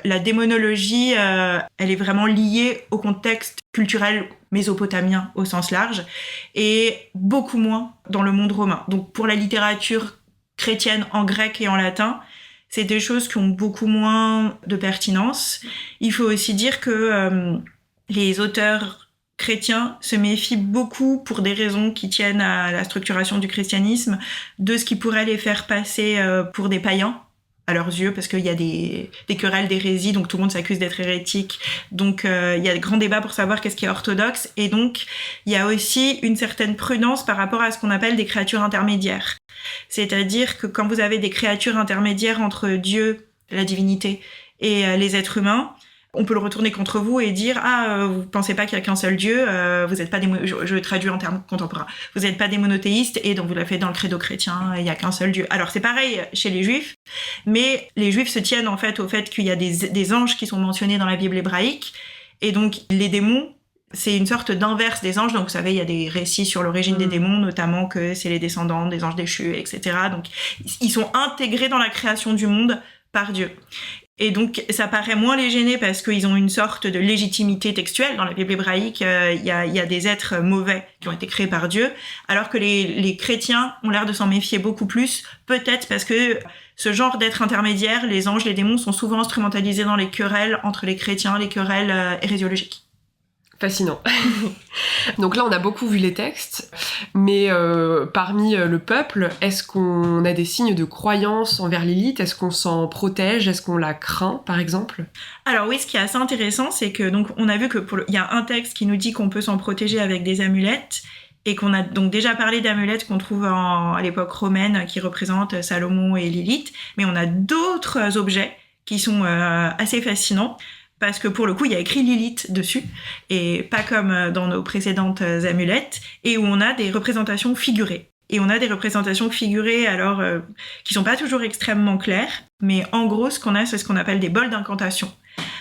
la démonologie, elle est vraiment liée au contexte culturel mésopotamien au sens large, et beaucoup moins dans le monde romain. Donc pour la littérature chrétienne en grec et en latin, c'est des choses qui ont beaucoup moins de pertinence. Il faut aussi dire que les auteurs chrétiens se méfient beaucoup, pour des raisons qui tiennent à la structuration du christianisme, de ce qui pourrait les faire passer pour des païens à leurs yeux, parce qu'il y a des querelles d'hérésie, donc tout le monde s'accuse d'être hérétique. Donc il y a de grands débats pour savoir qu'est-ce qui est orthodoxe, et donc il y a aussi une certaine prudence par rapport à ce qu'on appelle des créatures intermédiaires. C'est-à-dire que quand vous avez des créatures intermédiaires entre Dieu, la divinité, et les êtres humains, on peut le retourner contre vous et dire vous pensez pas qu'il y a qu'un seul Dieu, vous êtes pas je traduis en termes contemporains, vous n'êtes pas des monothéistes, et donc vous l'avez fait dans le credo chrétien, il y a qu'un seul Dieu. Alors c'est pareil chez les juifs, mais les juifs se tiennent en fait au fait qu'il y a des anges qui sont mentionnés dans la Bible hébraïque, et donc les démons, c'est une sorte d'inverse des anges. Donc vous savez, il y a des récits sur l'origine des démons, notamment que c'est les descendants des anges déchus, etc. Donc ils sont intégrés dans la création du monde par Dieu. Et donc, ça paraît moins les gêner parce qu'ils ont une sorte de légitimité textuelle. Dans la Bible hébraïque, il y a des êtres mauvais qui ont été créés par Dieu, alors que les chrétiens ont l'air de s'en méfier beaucoup plus, peut-être parce que ce genre d'êtres intermédiaires, les anges, les démons, sont souvent instrumentalisés dans les querelles entre les chrétiens, les querelles hérésiologiques. Fascinant. Donc là, on a beaucoup vu les textes, mais parmi le peuple, est-ce qu'on a des signes de croyance envers Lilith ? Est-ce qu'on s'en protège ? Est-ce qu'on la craint, par exemple ? Alors oui, ce qui est assez intéressant, c'est que donc on a vu que il y a un texte qui nous dit qu'on peut s'en protéger avec des amulettes, et qu'on a donc déjà parlé d'amulettes qu'on trouve à l'époque romaine qui représentent Salomon et Lilith, mais on a d'autres objets qui sont assez fascinants. Parce que pour le coup, il y a écrit Lilith dessus, et pas comme dans nos précédentes amulettes, et où on a des représentations figurées. Et on a des représentations figurées, alors, qui sont pas toujours extrêmement claires, mais en gros, ce qu'on a, c'est ce qu'on appelle des bols d'incantation.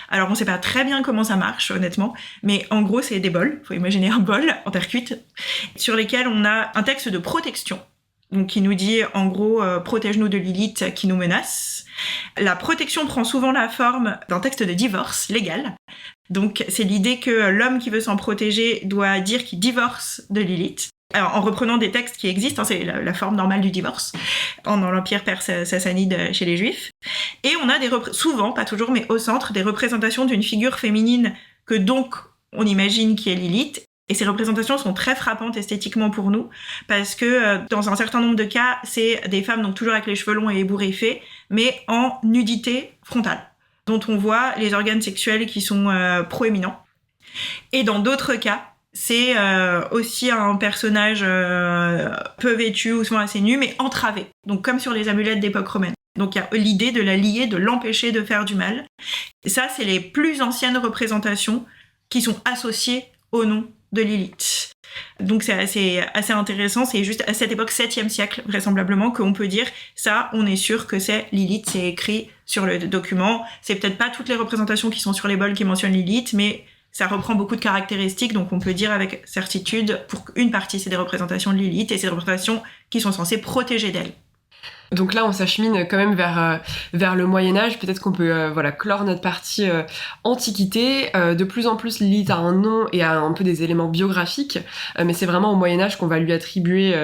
Alors, on sait pas très bien comment ça marche, honnêtement, mais en gros, c'est des bols. Faut imaginer un bol en terre cuite, sur lesquels on a un texte de protection. Donc, qui nous dit, en gros, protège-nous de Lilith qui nous menace. La protection prend souvent la forme d'un texte de divorce légal. Donc, c'est l'idée que l'homme qui veut s'en protéger doit dire qu'il divorce de Lilith. Alors, en reprenant des textes qui existent, c'est la forme normale du divorce, dans l'Empire perse sassanide chez les Juifs. Et on a souvent, pas toujours, mais au centre, des représentations d'une figure féminine que donc on imagine qui est Lilith. Et ces représentations sont très frappantes esthétiquement pour nous, parce que dans un certain nombre de cas, c'est des femmes donc toujours avec les cheveux longs et ébouriffés, mais en nudité frontale, dont on voit les organes sexuels qui sont proéminents. Et dans d'autres cas, c'est aussi un personnage peu vêtu ou souvent assez nu, mais entravé, donc comme sur les amulettes d'époque romaine. Donc il y a l'idée de la lier, de l'empêcher de faire du mal. Et ça, c'est les plus anciennes représentations qui sont associées au nom de Lilith. Donc c'est assez intéressant, c'est juste à cette époque 7e siècle vraisemblablement qu'on peut dire ça, on est sûr que c'est Lilith, c'est écrit sur le document. C'est peut-être pas toutes les représentations qui sont sur les bols qui mentionnent Lilith, mais ça reprend beaucoup de caractéristiques, donc on peut dire avec certitude pour une partie c'est des représentations de Lilith et c'est des représentations qui sont censées protéger d'elle. Donc là, on s'achemine quand même vers le Moyen-Âge. Peut-être qu'on peut clore notre partie Antiquité. De plus en plus, Lilith a un nom et a un peu des éléments biographiques, mais c'est vraiment au Moyen-Âge qu'on va lui attribuer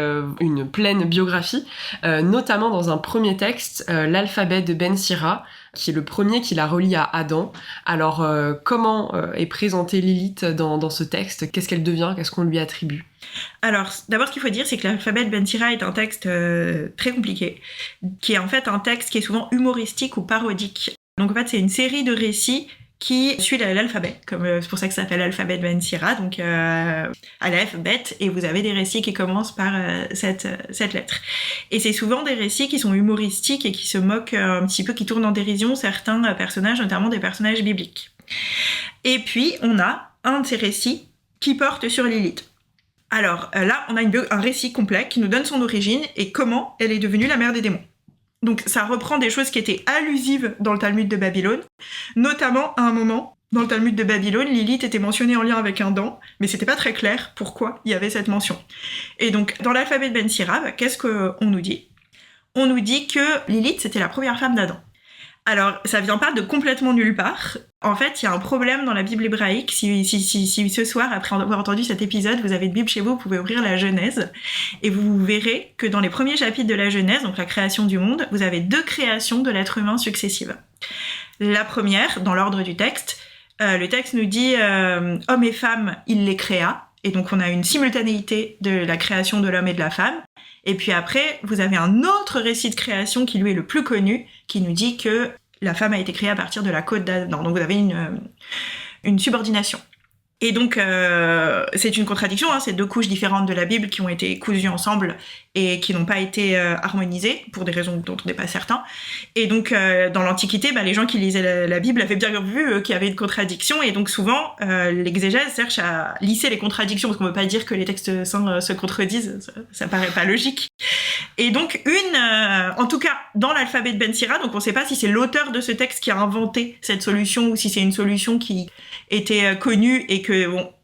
une pleine biographie, notamment dans un premier texte, l'alphabet de Ben Sira, qui est le premier qui la relie à Adam. Alors, comment est présentée Lilith dans ce texte ? Qu'est-ce qu'elle devient ? Qu'est-ce qu'on lui attribue ? Alors, d'abord, ce qu'il faut dire, c'est que l'alphabet de Ben Sira est un texte très compliqué, qui est en fait un texte qui est souvent humoristique ou parodique. Donc, en fait, c'est une série de récits qui suit l'alphabet, c'est pour ça que ça s'appelle l'alphabet de Ben Sira, donc Aleph, Bet, et vous avez des récits qui commencent par cette lettre. Et c'est souvent des récits qui sont humoristiques et qui se moquent un petit peu, qui tournent en dérision certains personnages, notamment des personnages bibliques. Et puis, on a un de ces récits qui porte sur Lilith. Alors là, on a un récit complet qui nous donne son origine et comment elle est devenue la mère des démons. Donc ça reprend des choses qui étaient allusives dans le Talmud de Babylone, notamment à un moment, dans le Talmud de Babylone, Lilith était mentionnée en lien avec un dent, mais c'était pas très clair pourquoi il y avait cette mention. Et donc dans l'alphabet de Ben Sira, qu'est-ce qu'on nous dit ? On nous dit que Lilith, c'était la première femme d'Adam. Alors, ça vient pas de complètement nulle part. En fait, il y a un problème dans la Bible hébraïque. Si ce soir, après avoir entendu cet épisode, vous avez une Bible chez vous pouvez ouvrir la Genèse, et vous verrez que dans les premiers chapitres de la Genèse, donc la création du monde, vous avez 2 créations de l'être humain successives. La première, dans l'ordre du texte, le texte nous dit « Hommes et femmes, il les créa ». Et donc, on a une simultanéité de la création de l'homme et de la femme. Et puis après, vous avez un autre récit de création qui lui est le plus connu, qui nous dit que la femme a été créée à partir de la côte d'Adam. Donc vous avez une subordination. Et donc, c'est une contradiction, c'est 2 couches différentes de la Bible qui ont été cousues ensemble et qui n'ont pas été harmonisées, pour des raisons dont on n'est pas certain. Et donc, dans l'Antiquité, les gens qui lisaient la Bible avaient bien vu qu'il y avait une contradiction, et donc souvent, l'exégèse cherche à lisser les contradictions, parce qu'on ne veut pas dire que les textes saints se contredisent, ça paraît pas logique. Et donc, en tout cas, dans l'alphabet de Ben Sira, donc on ne sait pas si c'est l'auteur de ce texte qui a inventé cette solution, ou si c'est une solution qui était connue et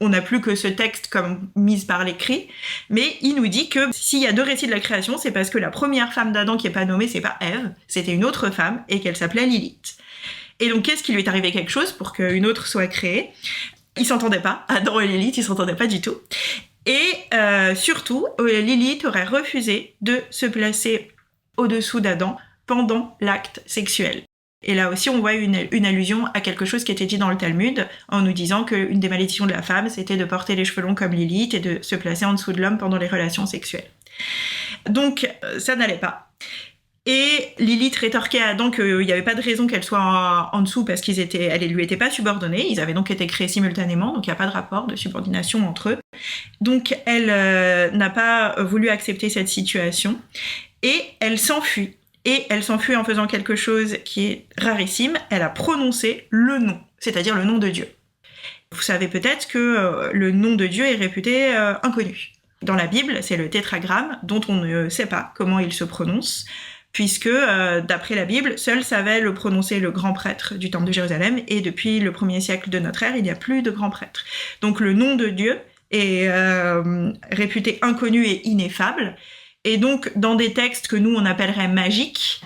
on n'a plus que ce texte comme mise par l'écrit, mais il nous dit que s'il y a 2 récits de la création, c'est parce que la première femme d'Adam qui est pas nommée, c'est pas Ève, c'était une autre femme et qu'elle s'appelait Lilith. Et donc, qu'est-ce qui lui est arrivé quelque chose pour qu'une autre soit créée? Ils s'entendaient pas. Adam et Lilith, ils s'entendaient pas du tout. Et surtout, Lilith aurait refusé de se placer au-dessous d'Adam pendant l'acte sexuel. Et là aussi, on voit une allusion à quelque chose qui était dit dans le Talmud, en nous disant qu'une des malédictions de la femme, c'était de porter les cheveux longs comme Lilith et de se placer en dessous de l'homme pendant les relations sexuelles. Donc, ça n'allait pas. Et Lilith rétorquait à Adam qu'il n'y avait pas de raison qu'elle soit en dessous parce elle lui était pas subordonnée. Ils avaient donc été créés simultanément, donc il n'y a pas de rapport de subordination entre eux. Donc elle n'a pas voulu accepter cette situation et elle s'enfuit. Et elle s'enfuit en faisant quelque chose qui est rarissime. Elle a prononcé le nom, c'est-à-dire le nom de Dieu. Vous savez peut-être que le nom de Dieu est réputé inconnu. Dans la Bible, c'est le tétragramme dont on ne sait pas comment il se prononce, puisque, d'après la Bible, seul savait le prononcer le grand prêtre du Temple de Jérusalem, et depuis le 1er siècle de notre ère, il n'y a plus de grand prêtre. Donc le nom de Dieu est réputé inconnu et ineffable, et donc dans des textes que nous on appellerait magiques,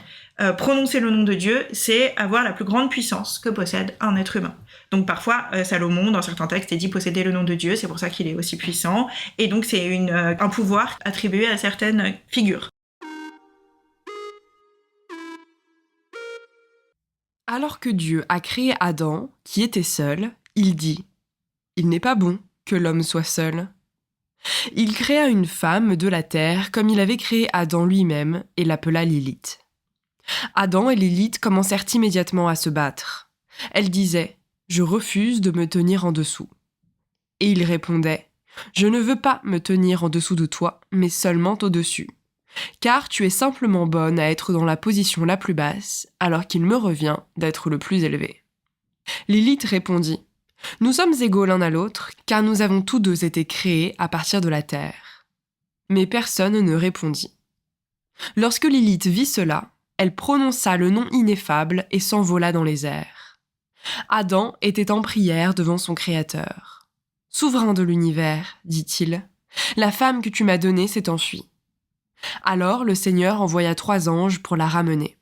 prononcer le nom de Dieu, c'est avoir la plus grande puissance que possède un être humain. Donc parfois, Salomon, dans certains textes, est dit posséder le nom de Dieu, c'est pour ça qu'il est aussi puissant, et donc c'est un pouvoir attribué à certaines figures. Alors que Dieu a créé Adam, qui était seul, il dit « Il n'est pas bon que l'homme soit seul ». Il créa une femme de la terre comme il avait créé Adam lui-même et l'appela Lilith. Adam et Lilith commencèrent immédiatement à se battre. Elle disait « Je refuse de me tenir en dessous ». Et il répondait « Je ne veux pas me tenir en dessous de toi, mais seulement au-dessus. Car tu es simplement bonne à être dans la position la plus basse, alors qu'il me revient d'être le plus élevé. » Lilith répondit « Nous sommes égaux l'un à l'autre, car nous avons tous deux été créés à partir de la terre. » Mais personne ne répondit. Lorsque Lilith vit cela, elle prononça le nom ineffable et s'envola dans les airs. Adam était en prière devant son Créateur. « Souverain de l'univers, dit-il, la femme que tu m'as donnée s'est enfuie. » Alors le Seigneur envoya 3 anges pour la ramener.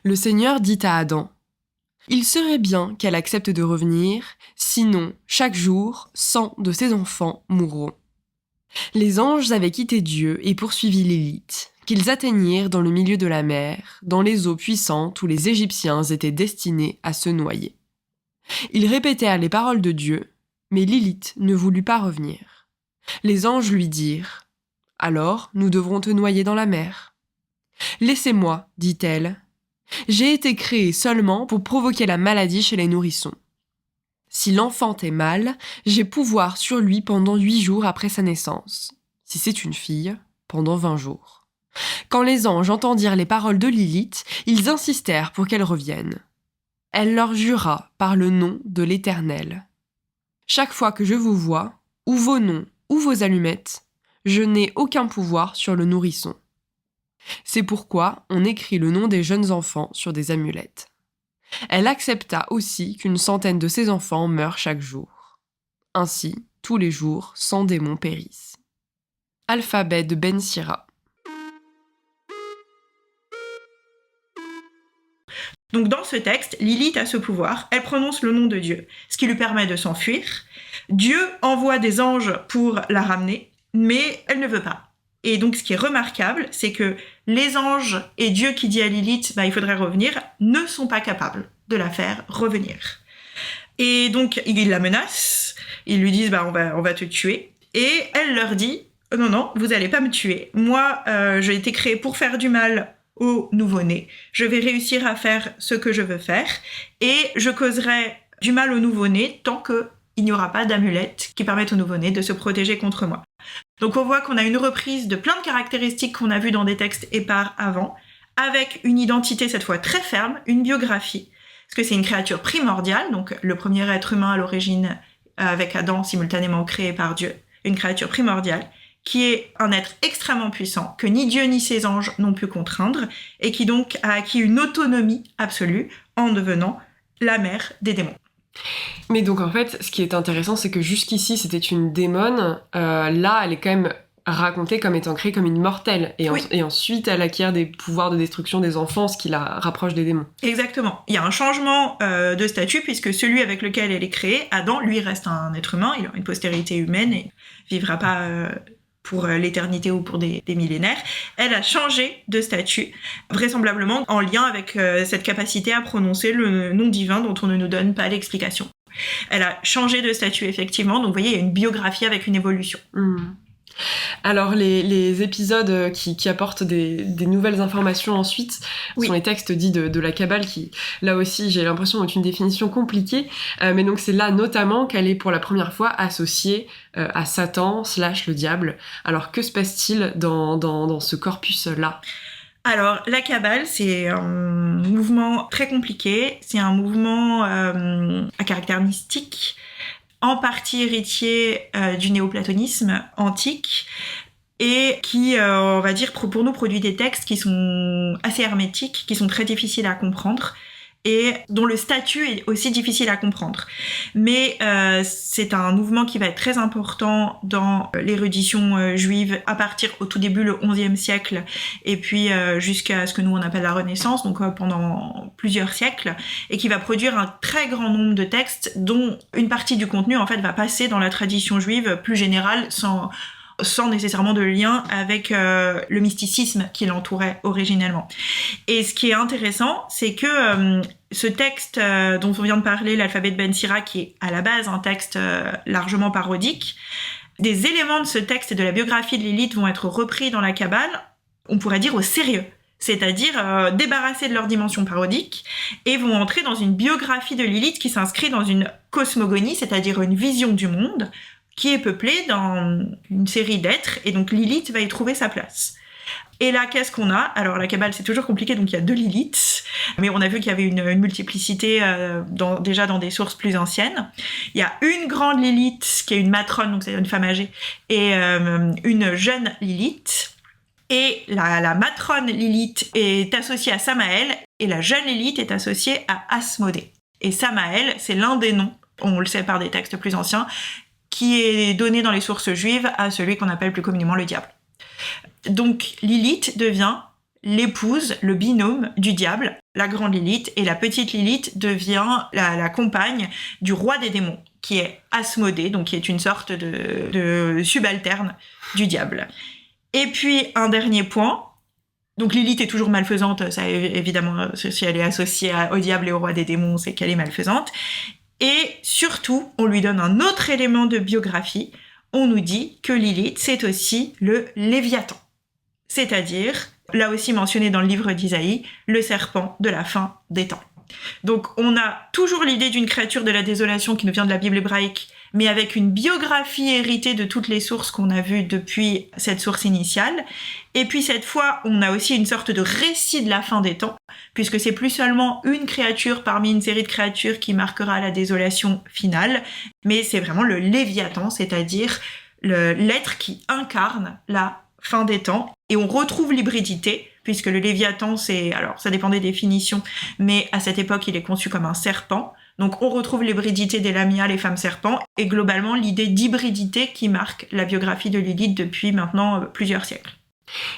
Le Seigneur dit à Adam « Il serait bien qu'elle accepte de revenir, sinon, chaque jour, 100 de ses enfants mourront. » Les anges avaient quitté Dieu et poursuivi Lilith, qu'ils atteignirent dans le milieu de la mer, dans les eaux puissantes où les Égyptiens étaient destinés à se noyer. Ils répétèrent les paroles de Dieu, mais Lilith ne voulut pas revenir. Les anges lui dirent « Alors, nous devrons te noyer dans la mer. »« Laissez-moi, dit-elle. J'ai été créée seulement pour provoquer la maladie chez les nourrissons. Si l'enfant est mâle, j'ai pouvoir sur lui pendant 8 jours après sa naissance. Si c'est une fille, pendant 20 jours. » Quand les anges entendirent les paroles de Lilith, ils insistèrent pour qu'elle revienne. Elle leur jura par le nom de l'Éternel. « Chaque fois que je vous vois, ou vos noms, ou vos allumettes, je n'ai aucun pouvoir sur le nourrisson. » C'est pourquoi on écrit le nom des jeunes enfants sur des amulettes. Elle accepta aussi qu'une centaine de ses enfants meurent chaque jour. Ainsi, tous les jours, 100 démons périssent. Alphabet de Ben Sira. Donc dans ce texte, Lilith a ce pouvoir, elle prononce le nom de Dieu, ce qui lui permet de s'enfuir. Dieu envoie des anges pour la ramener, mais elle ne veut pas. Et donc ce qui est remarquable, c'est que les anges et Dieu qui dit à Lilith il faudrait revenir, ne sont pas capables de la faire revenir. Et donc ils la menacent, ils lui disent on va te tuer, et elle leur dit non, vous allez pas me tuer, moi j'ai été créée pour faire du mal au nouveau-né, je vais réussir à faire ce que je veux faire, et je causerai du mal au nouveau-né tant qu'il n'y aura pas d'amulette qui permette au nouveau-né de se protéger contre moi. Donc on voit qu'on a une reprise de plein de caractéristiques qu'on a vues dans des textes épars avant, avec une identité cette fois très ferme, une biographie, parce que c'est une créature primordiale, donc le premier être humain à l'origine avec Adam simultanément créé par Dieu, une créature primordiale, qui est un être extrêmement puissant, que ni Dieu ni ses anges n'ont pu contraindre, et qui donc a acquis une autonomie absolue en devenant la mère des démons. Mais donc en fait, ce qui est intéressant, c'est que jusqu'ici, c'était une démone. Là, elle est quand même racontée comme étant créée comme une mortelle. Et, Oui. et ensuite, elle acquiert des pouvoirs de destruction des enfants, ce qui la rapproche des démons. Exactement. Il y a un changement de statut, puisque celui avec lequel elle est créée, Adam, lui, reste un être humain, il a une postérité humaine et vivra pas pour l'éternité ou pour des millénaires. Elle a changé de statut, vraisemblablement en lien avec cette capacité à prononcer le nom divin dont on ne nous donne pas l'explication. Elle a changé de statut, effectivement, donc vous voyez, il y a une biographie avec une évolution. Alors, les épisodes qui apportent des nouvelles informations ensuite sont les textes dits de la Kabbale qui, là aussi, j'ai l'impression, ont une définition compliquée. Mais donc, c'est là notamment qu'elle est pour la première fois associée à Satan / le diable. Alors, que se passe-t-il dans ce corpus-là ? Alors, la Kabbale, c'est un mouvement très compliqué. C'est un mouvement à caractère mystique, en partie héritier du néoplatonisme antique, et qui, on va dire, pour nous, produit des textes qui sont assez hermétiques, qui sont très difficiles à comprendre, et dont le statut est aussi difficile à comprendre. Mais c'est un mouvement qui va être très important dans l'érudition juive à partir au tout début, le XIe siècle, et puis jusqu'à ce que nous on appelle la Renaissance, donc pendant plusieurs siècles, et qui va produire un très grand nombre de textes dont une partie du contenu en fait va passer dans la tradition juive plus générale sans nécessairement de lien avec le mysticisme qui l'entourait originellement. Et ce qui est intéressant, c'est que ce texte dont on vient de parler, l'alphabet de Ben Sira, qui est à la base un texte largement parodique, des éléments de ce texte et de la biographie de Lilith vont être repris dans la Kabbale, on pourrait dire au sérieux, c'est-à-dire débarrassés de leur dimension parodique, et vont entrer dans une biographie de Lilith qui s'inscrit dans une cosmogonie, c'est-à-dire une vision du monde, qui est peuplée dans une série d'êtres, et donc Lilith va y trouver sa place. Et là, qu'est-ce qu'on a ? Alors la Kabbale, c'est toujours compliqué, donc il y a 2 Lilith, mais on a vu qu'il y avait une multiplicité déjà dans des sources plus anciennes. Il y a une grande Lilith, qui est une matrone, donc c'est une femme âgée, et une jeune Lilith. Et la matrone Lilith est associée à Samaël, et la jeune Lilith est associée à Asmodée. Et Samaël, c'est l'un des noms, on le sait par des textes plus anciens, qui est donné dans les sources juives à celui qu'on appelle plus communément le diable. Donc Lilith devient l'épouse, le binôme du diable, la grande Lilith, et la petite Lilith devient la compagne du roi des démons, qui est Asmodée, donc qui est une sorte de subalterne du diable. Et puis un dernier point, donc Lilith est toujours malfaisante, ça évidemment, si elle est associée au diable et au roi des démons, c'est qu'elle est malfaisante. Et surtout, on lui donne un autre élément de biographie. On nous dit que Lilith, c'est aussi le Léviathan. C'est-à-dire, là aussi mentionné dans le livre d'Isaïe, le serpent de la fin des temps. Donc on a toujours l'idée d'une créature de la désolation qui nous vient de la Bible hébraïque, mais avec une biographie héritée de toutes les sources qu'on a vues depuis cette source initiale. Et puis cette fois, on a aussi une sorte de récit de la fin des temps, puisque c'est plus seulement une créature parmi une série de créatures qui marquera la désolation finale, mais c'est vraiment le Léviathan, c'est-à-dire l'être qui incarne la fin des temps. Et on retrouve l'hybridité, puisque le Léviathan, alors ça dépend des définitions, mais à cette époque, il est conçu comme un serpent. Donc on retrouve l'hybridité des Lamia, les femmes serpents, et globalement l'idée d'hybridité qui marque la biographie de Lilith depuis maintenant plusieurs siècles.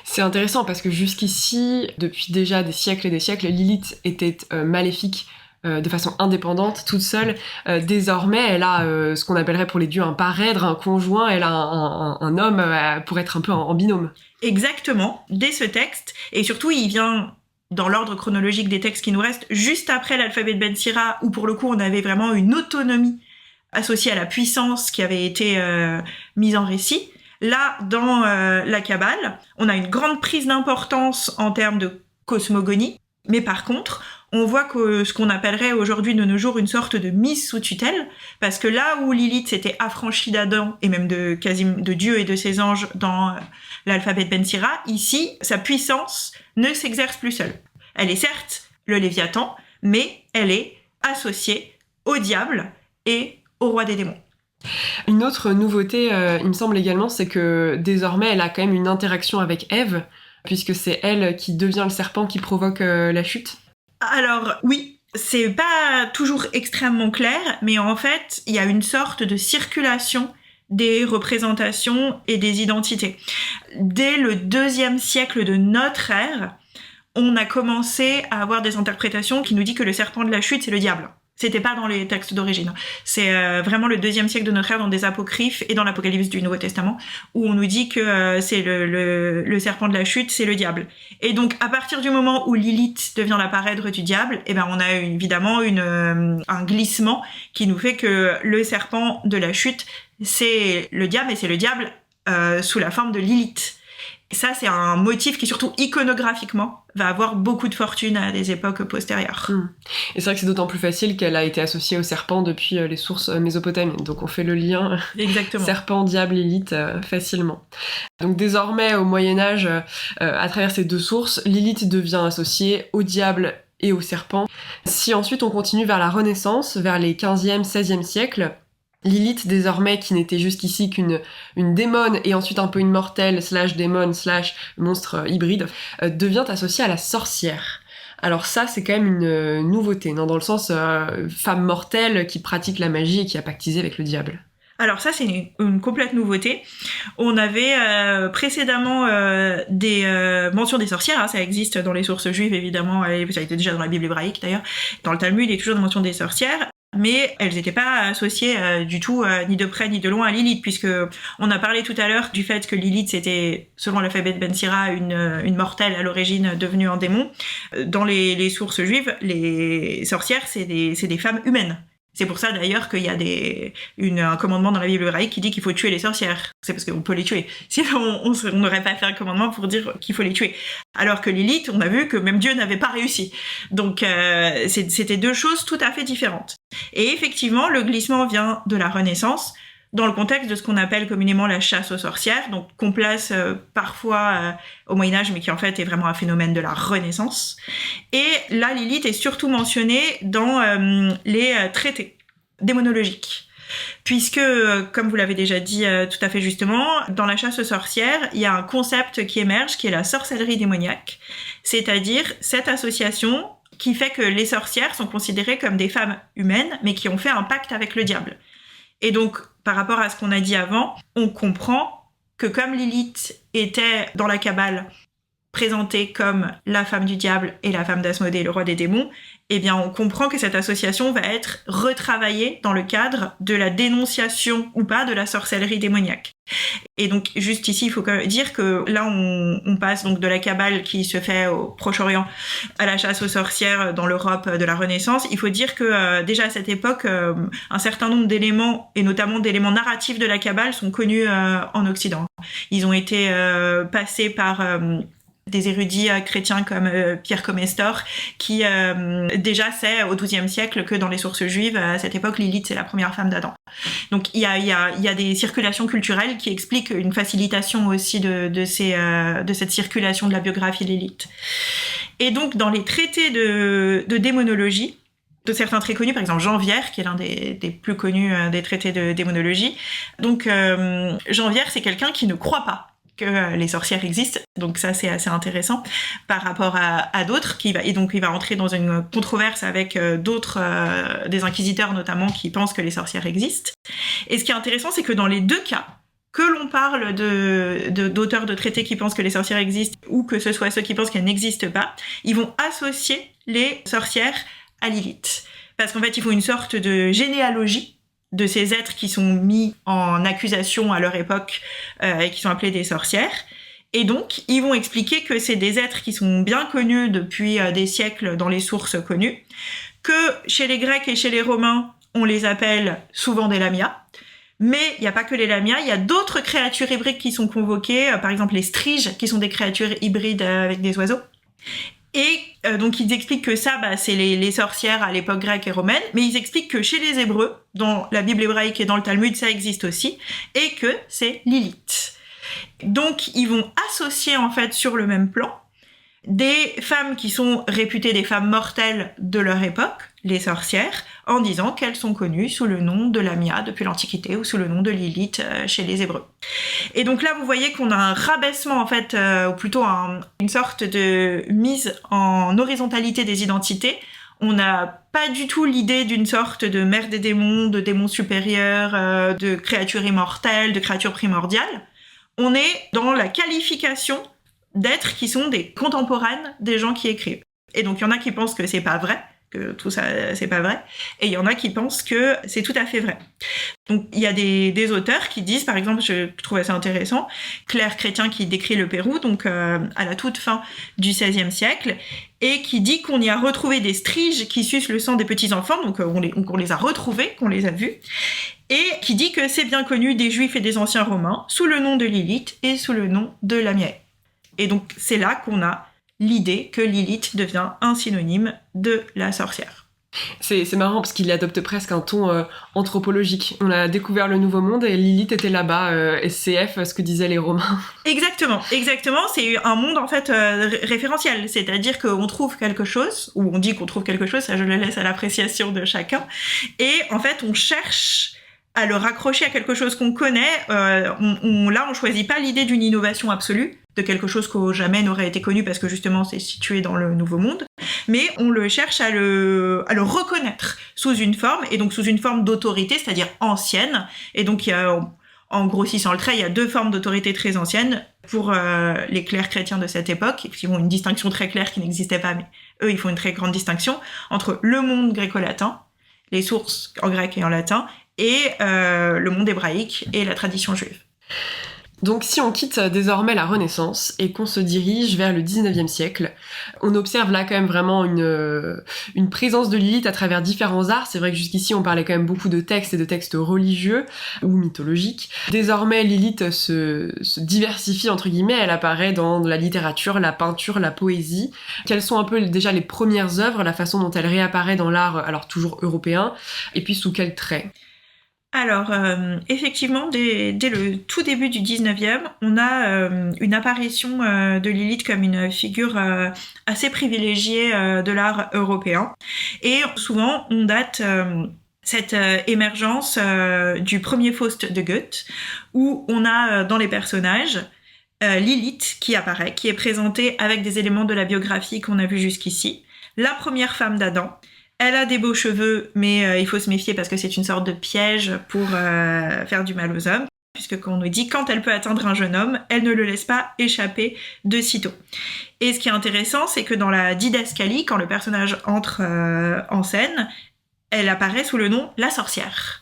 C'est intéressant parce que jusqu'ici, depuis déjà des siècles et des siècles, Lilith était maléfique de façon indépendante, toute seule. Désormais, elle a ce qu'on appellerait pour les dieux un parèdre, un conjoint, elle a un homme pour être un peu en binôme. Exactement, dès ce texte, et surtout il vient dans l'ordre chronologique des textes qui nous restent, juste après l'alphabet de Ben Sira, où pour le coup on avait vraiment une autonomie associée à la puissance qui avait été mise en récit. Là, dans la Kabbale, on a une grande prise d'importance en termes de cosmogonie, mais par contre, on voit que ce qu'on appellerait aujourd'hui de nos jours une sorte de mise sous tutelle, parce que là où Lilith s'était affranchie d'Adam, et même de Dieu et de ses anges dans l'alphabet de Ben Sira, ici, sa puissance ne s'exerce plus seule. Elle est certes le Léviathan, mais elle est associée au diable et au roi des démons. Une autre nouveauté, il me semble également, c'est que désormais, elle a quand même une interaction avec Ève, puisque c'est elle qui devient le serpent qui provoque la chute. Alors, oui, c'est pas toujours extrêmement clair, mais en fait, il y a une sorte de circulation des représentations et des identités. Dès le 2e siècle de notre ère, on a commencé à avoir des interprétations qui nous disent que le serpent de la chute, c'est le diable. C'était pas dans les textes d'origine. C'est vraiment le 2e siècle de notre ère, dans des apocryphes et dans l'Apocalypse du Nouveau Testament, où on nous dit que c'est le serpent de la chute, c'est le diable. Et donc, à partir du moment où Lilith devient la parèdre du diable, eh ben, on a évidemment un glissement qui nous fait que le serpent de la chute, c'est le diable, et c'est le diable sous la forme de Lilith. Et ça, c'est un motif qui, surtout iconographiquement, va avoir beaucoup de fortune à des époques postérieures. Et c'est vrai que c'est d'autant plus facile qu'elle a été associée au serpent depuis les sources mésopotamiennes. Donc on fait le lien serpent, diable, Lilith facilement. Donc désormais, au Moyen-Âge, à travers ces deux sources, Lilith devient associée au diable et au serpent. Si ensuite on continue vers la Renaissance, vers les 15e, 16e siècles, Lilith, désormais, qui n'était jusqu'ici qu'une démone et ensuite un peu une mortelle / démone / monstre hybride, devient associée à la sorcière. Alors ça, c'est quand même une nouveauté, non, dans le sens femme mortelle qui pratique la magie et qui a pactisé avec le diable. Alors ça, c'est une complète nouveauté. On avait précédemment des mentions des sorcières, hein, ça existe dans les sources juives évidemment, ça a été déjà dans la Bible hébraïque d'ailleurs. Dans le Talmud, il y a toujours des mentions des sorcières. Mais elles n'étaient pas associées du tout, ni de près ni de loin, à Lilith, puisque on a parlé tout à l'heure du fait que Lilith, c'était, selon l'alphabet de Ben Sira, une mortelle à l'origine devenue un démon. Dans les sources juives, les sorcières, c'est des femmes humaines. C'est pour ça d'ailleurs qu'il y a un commandement dans la Bible hébraïque qui dit qu'il faut tuer les sorcières. C'est parce qu'on peut les tuer. Sinon, on n'aurait pas fait un commandement pour dire qu'il faut les tuer. Alors que Lilith, on a vu que même Dieu n'avait pas réussi. Donc c'était deux choses tout à fait différentes. Et effectivement, le glissement vient de la Renaissance, dans le contexte de ce qu'on appelle communément la chasse aux sorcières, donc qu'on place parfois au Moyen-Âge, mais qui en fait est vraiment un phénomène de la Renaissance. Et là, Lilith est surtout mentionnée dans les traités démonologiques. Puisque, comme vous l'avez déjà dit tout à fait justement, dans la chasse aux sorcières, il y a un concept qui émerge, qui est la sorcellerie démoniaque, c'est-à-dire cette association qui fait que les sorcières sont considérées comme des femmes humaines, mais qui ont fait un pacte avec le diable. Et donc, par rapport à ce qu'on a dit avant, on comprend que comme Lilith était dans la Kabbale présentée comme la femme du diable et la femme d'Asmodée, le roi des démons, eh bien on comprend que cette association va être retravaillée dans le cadre de la dénonciation ou pas de la sorcellerie démoniaque. Et donc juste ici, il faut quand même dire que là on passe donc de la Kabbale qui se fait au Proche-Orient à la chasse aux sorcières dans l'Europe de la Renaissance. Il faut dire que déjà à cette époque, un certain nombre d'éléments, et notamment d'éléments narratifs de la Kabbale, sont connus en Occident. Ils ont été passés par des érudits chrétiens comme Pierre Comestor, qui déjà sait au XIIe siècle que dans les sources juives, à cette époque, Lilith, c'est la première femme d'Adam. Donc il y a des circulations culturelles qui expliquent une facilitation aussi de cette circulation de la biographie de Lilith. Et donc dans les traités de démonologie, de certains très connus, par exemple Jean Vière, qui est l'un des plus connus des traités de démonologie. Donc Jean Vière, c'est quelqu'un qui ne croit pas que les sorcières existent, donc ça c'est assez intéressant par rapport à d'autres, et donc il va entrer dans une controverse avec d'autres, des inquisiteurs notamment, qui pensent que les sorcières existent. Et ce qui est intéressant, c'est que dans les deux cas, que l'on parle d'auteurs de traités qui pensent que les sorcières existent, ou que ce soit ceux qui pensent qu'elles n'existent pas, ils vont associer les sorcières à Lilith. Parce qu'en fait, ils font une sorte de généalogie de ces êtres qui sont mis en accusation à leur époque et qui sont appelés des sorcières. Et donc, ils vont expliquer que c'est des êtres qui sont bien connus depuis des siècles dans les sources connues, que chez les Grecs et chez les Romains, on les appelle souvent des lamias. Mais il n'y a pas que les lamias, il y a d'autres créatures hybrides qui sont convoquées, par exemple les striges, qui sont des créatures hybrides avec des oiseaux. Et donc ils expliquent que ça, c'est les sorcières à l'époque grecque et romaine, mais ils expliquent que chez les Hébreux, dans la Bible hébraïque et dans le Talmud, ça existe aussi, et que c'est Lilith. Donc ils vont associer en fait sur le même plan des femmes qui sont réputées des femmes mortelles de leur époque, les sorcières, en disant qu'elles sont connues sous le nom de Lamia depuis l'Antiquité ou sous le nom de Lilith chez les Hébreux. Et donc là, vous voyez qu'on a un rabaissement en fait, ou plutôt une sorte de mise en horizontalité des identités. On n'a pas du tout l'idée d'une sorte de mère des démons, de démons supérieurs, de créatures immortelles, de créatures primordiales. On est dans la qualification d'êtres qui sont des contemporaines des gens qui écrivent. Et donc il y en a qui pensent que c'est pas vrai, que tout ça c'est pas vrai, et il y en a qui pensent que c'est tout à fait vrai. Donc il y a des auteurs qui disent, par exemple, je trouve assez intéressant, Claire Chrétien qui décrit le Pérou, donc à la toute fin du XVIe siècle, et qui dit qu'on y a retrouvé des striges qui sucent le sang des petits-enfants, donc on les a retrouvés, qu'on les a vus, et qui dit que c'est bien connu des Juifs et des anciens Romains, sous le nom de Lilith et sous le nom de Lamia. Et donc c'est là qu'on a l'idée que Lilith devient un synonyme de la sorcière. C'est marrant parce qu'il adopte presque un ton anthropologique. On a découvert le Nouveau Monde et Lilith était là-bas, SCF, ce que disaient les Romains. Exactement. C'est un monde en fait référentiel, c'est-à-dire qu'on trouve quelque chose, ou on dit qu'on trouve quelque chose, ça je le laisse à l'appréciation de chacun, et en fait on cherche à le raccrocher à quelque chose qu'on connaît. On choisit pas l'idée d'une innovation absolue, de quelque chose qu'au jamais n'aurait été connu parce que justement c'est situé dans le Nouveau Monde, mais on le cherche à le reconnaître sous une forme, et donc sous une forme d'autorité, c'est-à-dire ancienne. Et donc il y a, en grossissant le trait, il y a deux formes d'autorité très anciennes pour les clercs chrétiens de cette époque, qui ont une distinction très claire qui n'existait pas, mais eux ils font une très grande distinction entre le monde gréco-latin, les sources en grec et en latin, et le monde hébraïque et la tradition juive. Donc si on quitte désormais la Renaissance et qu'on se dirige vers le 19e siècle, on observe là quand même vraiment une présence de Lilith à travers différents arts. C'est vrai que jusqu'ici on parlait quand même beaucoup de textes et de textes religieux ou mythologiques. Désormais Lilith se diversifie entre guillemets, elle apparaît dans la littérature, la peinture, la poésie. Quelles sont un peu déjà les premières œuvres, la façon dont elle réapparaît dans l'art, alors toujours européen, et puis sous quel trait ? Alors, effectivement, dès le tout début du 19e, on a une apparition de Lilith comme une figure assez privilégiée de l'art européen. Et souvent, on date cette émergence du premier Faust de Goethe, où on a dans les personnages Lilith qui apparaît, qui est présentée avec des éléments de la biographie qu'on a vu jusqu'ici, la première femme d'Adam. Elle a des beaux cheveux, mais il faut se méfier parce que c'est une sorte de piège pour faire du mal aux hommes, puisque quand on nous dit quand elle peut atteindre un jeune homme, elle ne le laisse pas échapper de sitôt. Et ce qui est intéressant, c'est que dans la didascalie, quand le personnage entre en scène, elle apparaît sous le nom La Sorcière.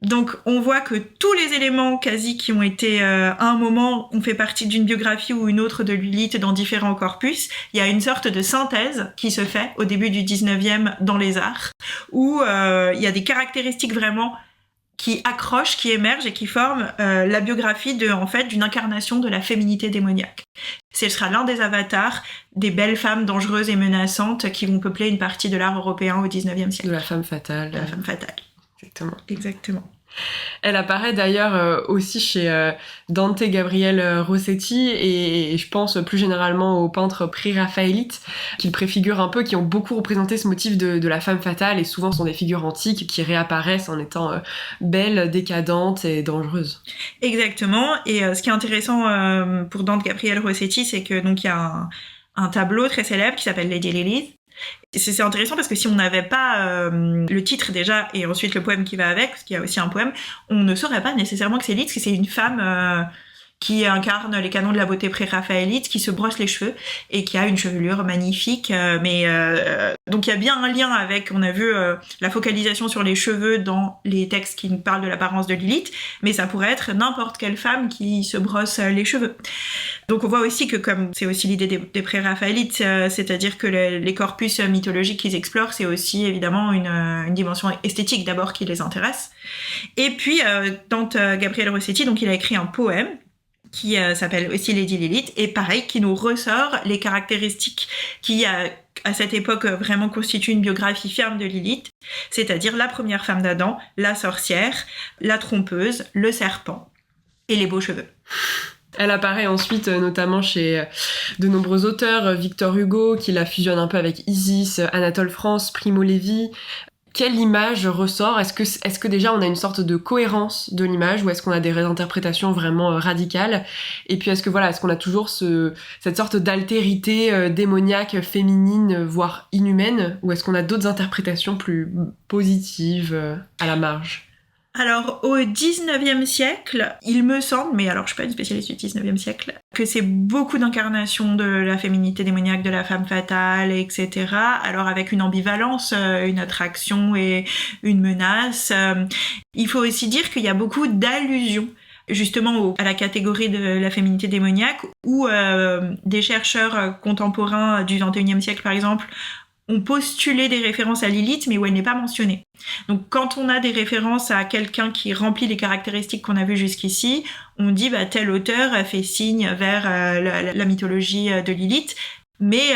Donc on voit que tous les éléments quasi qui ont été à un moment ont fait partie d'une biographie ou une autre de Lilith dans différents corpus. Il y a une sorte de synthèse qui se fait au début du 19e dans les arts, où il y a des caractéristiques vraiment qui accrochent, qui émergent et qui forment la biographie d'une incarnation de la féminité démoniaque. Ce sera l'un des avatars des belles femmes dangereuses et menaçantes qui vont peupler une partie de l'art européen au 19e siècle. De la femme fatale. De la femme fatale. Exactement. Elle apparaît d'ailleurs aussi chez Dante Gabriel Rossetti et je pense plus généralement aux peintres pré-raphaélites qu'il préfigure un peu, qui ont beaucoup représenté ce motif de la femme fatale, et souvent sont des figures antiques qui réapparaissent en étant belles, décadentes et dangereuses. Exactement, et ce qui est intéressant pour Dante Gabriel Rossetti, c'est que donc il y a un tableau très célèbre qui s'appelle Lady Lilith. C'est intéressant parce que si on n'avait pas le titre déjà et ensuite le poème qui va avec, parce qu'il y a aussi un poème, on ne saurait pas nécessairement que c'est Lilith, que c'est une femme qui incarne les canons de la beauté pré-raphaélite, qui se brosse les cheveux et qui a une chevelure magnifique. Donc il y a bien un lien avec, on a vu la focalisation sur les cheveux dans les textes qui nous parlent de l'apparence de Lilith, mais ça pourrait être n'importe quelle femme qui se brosse les cheveux. Donc on voit aussi que, comme c'est aussi l'idée des pré-raphaélites, c'est-à-dire que les corpus mythologiques qu'ils explorent, c'est aussi évidemment une dimension esthétique d'abord qui les intéresse. Et puis Dante Gabriel Rossetti, donc il a écrit un poème qui s'appelle aussi Lady Lilith, et pareil, qui nous ressort les caractéristiques qui, à cette époque, vraiment constituent une biographie ferme de Lilith, c'est-à-dire la première femme d'Adam, la sorcière, la trompeuse, le serpent et les beaux cheveux. Elle apparaît ensuite notamment chez de nombreux auteurs, Victor Hugo, qui la fusionne un peu avec Isis, Anatole France, Primo Levi. quelle image ressort ? Est-ce que déjà on a une sorte de cohérence de l'image ou est-ce qu'on a des réinterprétations vraiment radicales ? Et puis est-ce qu'on a toujours cette sorte d'altérité démoniaque, féminine, voire inhumaine, ou est-ce qu'on a d'autres interprétations plus positives à la marge ? Alors, au 19e siècle, il me semble, mais alors je suis pas une spécialiste du 19e siècle, que c'est beaucoup d'incarnations de la féminité démoniaque, de la femme fatale, etc. Alors avec une ambivalence, une attraction et une menace. Il faut aussi dire qu'il y a beaucoup d'allusions justement à la catégorie de la féminité démoniaque, où des chercheurs contemporains du 21e siècle, par exemple, ont postulé des références à Lilith, mais où elle n'est pas mentionnée. Donc quand on a des références à quelqu'un qui remplit les caractéristiques qu'on a vues jusqu'ici, on dit tel auteur a fait signe vers la mythologie de Lilith, mais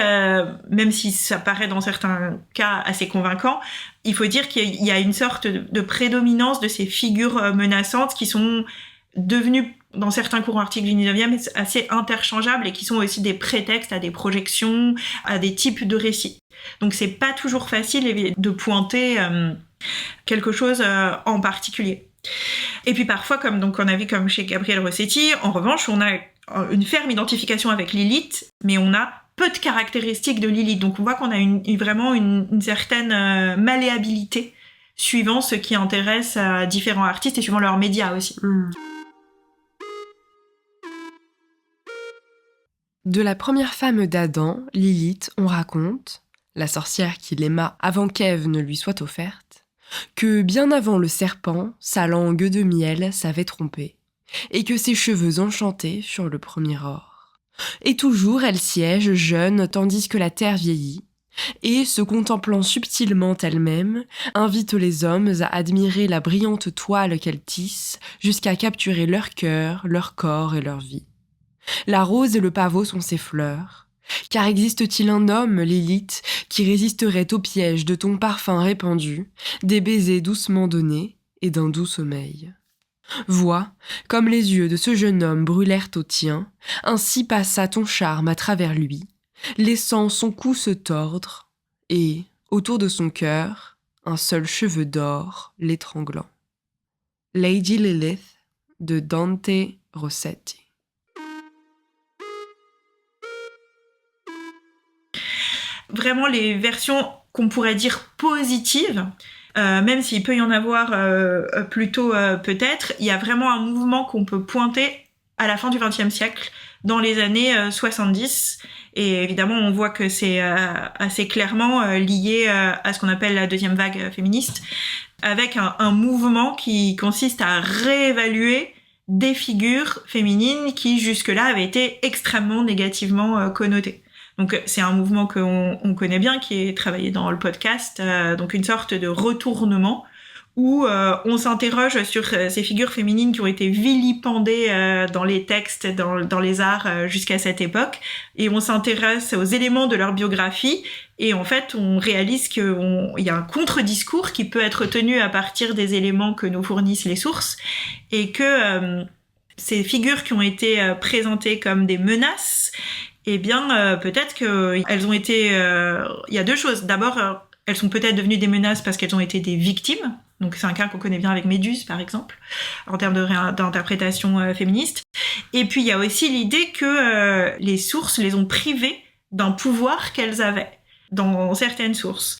même si ça paraît dans certains cas assez convaincant, il faut dire qu'il y a une sorte de prédominance de ces figures menaçantes qui sont devenues dans certains courants articles du 19e, assez interchangeables et qui sont aussi des prétextes à des projections, à des types de récits. Donc c'est pas toujours facile de pointer quelque chose en particulier. Et puis parfois, comme on a vu comme chez Gabriel Rossetti, en revanche, on a une ferme identification avec Lilith, mais on a peu de caractéristiques de Lilith. Donc on voit qu'on a vraiment une certaine malléabilité suivant ce qui intéresse différents artistes et suivant leurs médias aussi. De la première femme d'Adam, Lilith, on raconte, la sorcière qui l'aima avant qu'Ève ne lui soit offerte, que bien avant le serpent, sa langue de miel savait tromper, et que ses cheveux enchantés furent le premier or. Et toujours elle siège jeune tandis que la terre vieillit, et, se contemplant subtilement elle-même, invite les hommes à admirer la brillante toile qu'elle tisse jusqu'à capturer leur cœur, leur corps et leur vie. La rose et le pavot sont ses fleurs. Car existe-t-il un homme, Lilith, qui résisterait au piège de ton parfum répandu, des baisers doucement donnés et d'un doux sommeil ? Vois, comme les yeux de ce jeune homme brûlèrent au tien, ainsi passa ton charme à travers lui, laissant son cou se tordre, et, autour de son cœur, un seul cheveu d'or l'étranglant. Lady Lilith de Dante Rossetti. Vraiment les versions qu'on pourrait dire positives, même s'il peut y en avoir plutôt peut-être, il y a vraiment un mouvement qu'on peut pointer à la fin du XXe siècle, dans les années 70. Et évidemment, on voit que c'est assez clairement lié à ce qu'on appelle la deuxième vague féministe, avec un mouvement qui consiste à réévaluer des figures féminines qui jusque-là avaient été extrêmement négativement connotées. Donc c'est un mouvement qu'on connaît bien, qui est travaillé dans le podcast, donc une sorte de retournement où on s'interroge sur ces figures féminines qui ont été vilipendées dans les textes, dans les arts jusqu'à cette époque, et on s'intéresse aux éléments de leur biographie, et en fait on réalise qu'il y a un contre-discours qui peut être tenu à partir des éléments que nous fournissent les sources, et que ces figures qui ont été présentées comme des menaces, eh bien peut-être qu'elles ont été... Il y a deux choses. D'abord, elles sont peut-être devenues des menaces parce qu'elles ont été des victimes. Donc c'est un cas qu'on connaît bien avec Méduse, par exemple, en termes d'interprétation féministe. Et puis il y a aussi l'idée que les sources les ont privées d'un pouvoir qu'elles avaient dans certaines sources.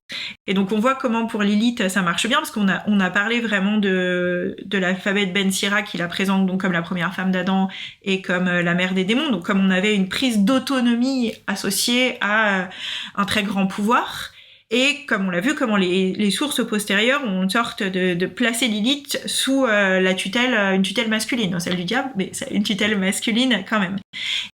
Et donc on voit comment pour Lilith ça marche bien, parce qu'on a parlé vraiment de l'alphabet de Ben Sira, qui la présente donc comme la première femme d'Adam et comme la mère des démons, donc comme on avait une prise d'autonomie associée à un très grand pouvoir. Et comme on l'a vu, comment les sources postérieures ont une sorte de placer Lilith sous une tutelle masculine, celle du diable, mais c'est une tutelle masculine quand même.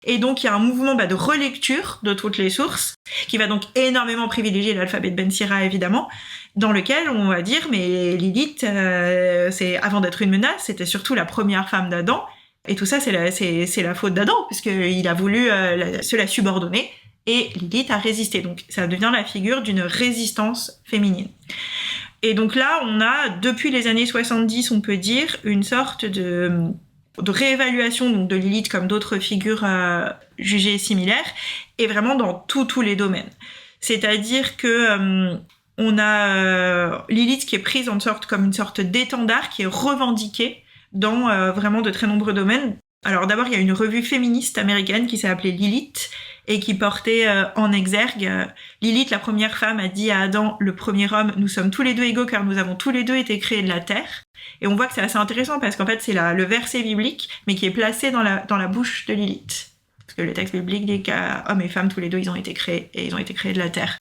Et donc il y a un mouvement de relecture de toutes les sources, qui va donc énormément privilégier l'alphabet de Ben Sira évidemment, dans lequel on va dire mais Lilith, c'est avant d'être une menace, c'était surtout la première femme d'Adam, et tout ça c'est la faute d'Adam, puisqu'il a voulu se la subordonner. Et Lilith a résisté. Donc ça devient la figure d'une résistance féminine. Et donc là, on a, depuis les années 70, on peut dire, une sorte de réévaluation donc, de Lilith comme d'autres figures jugées similaires, et vraiment dans tous les domaines. C'est-à-dire que On a Lilith qui est prise comme une sorte d'étendard qui est revendiqué dans vraiment de très nombreux domaines. Alors d'abord, il y a une revue féministe américaine qui s'est appelée Lilith et qui portait en exergue Lilith, la première femme, a dit à Adam, le premier homme, nous sommes tous les deux égaux car nous avons tous les deux été créés de la terre. Et on voit que c'est assez intéressant parce qu'en fait, c'est le verset biblique, mais qui est placé dans la bouche de Lilith. Parce que le texte biblique dit qu'hommes et femmes, tous les deux, ils ont été créés, et ils ont été créés de la terre.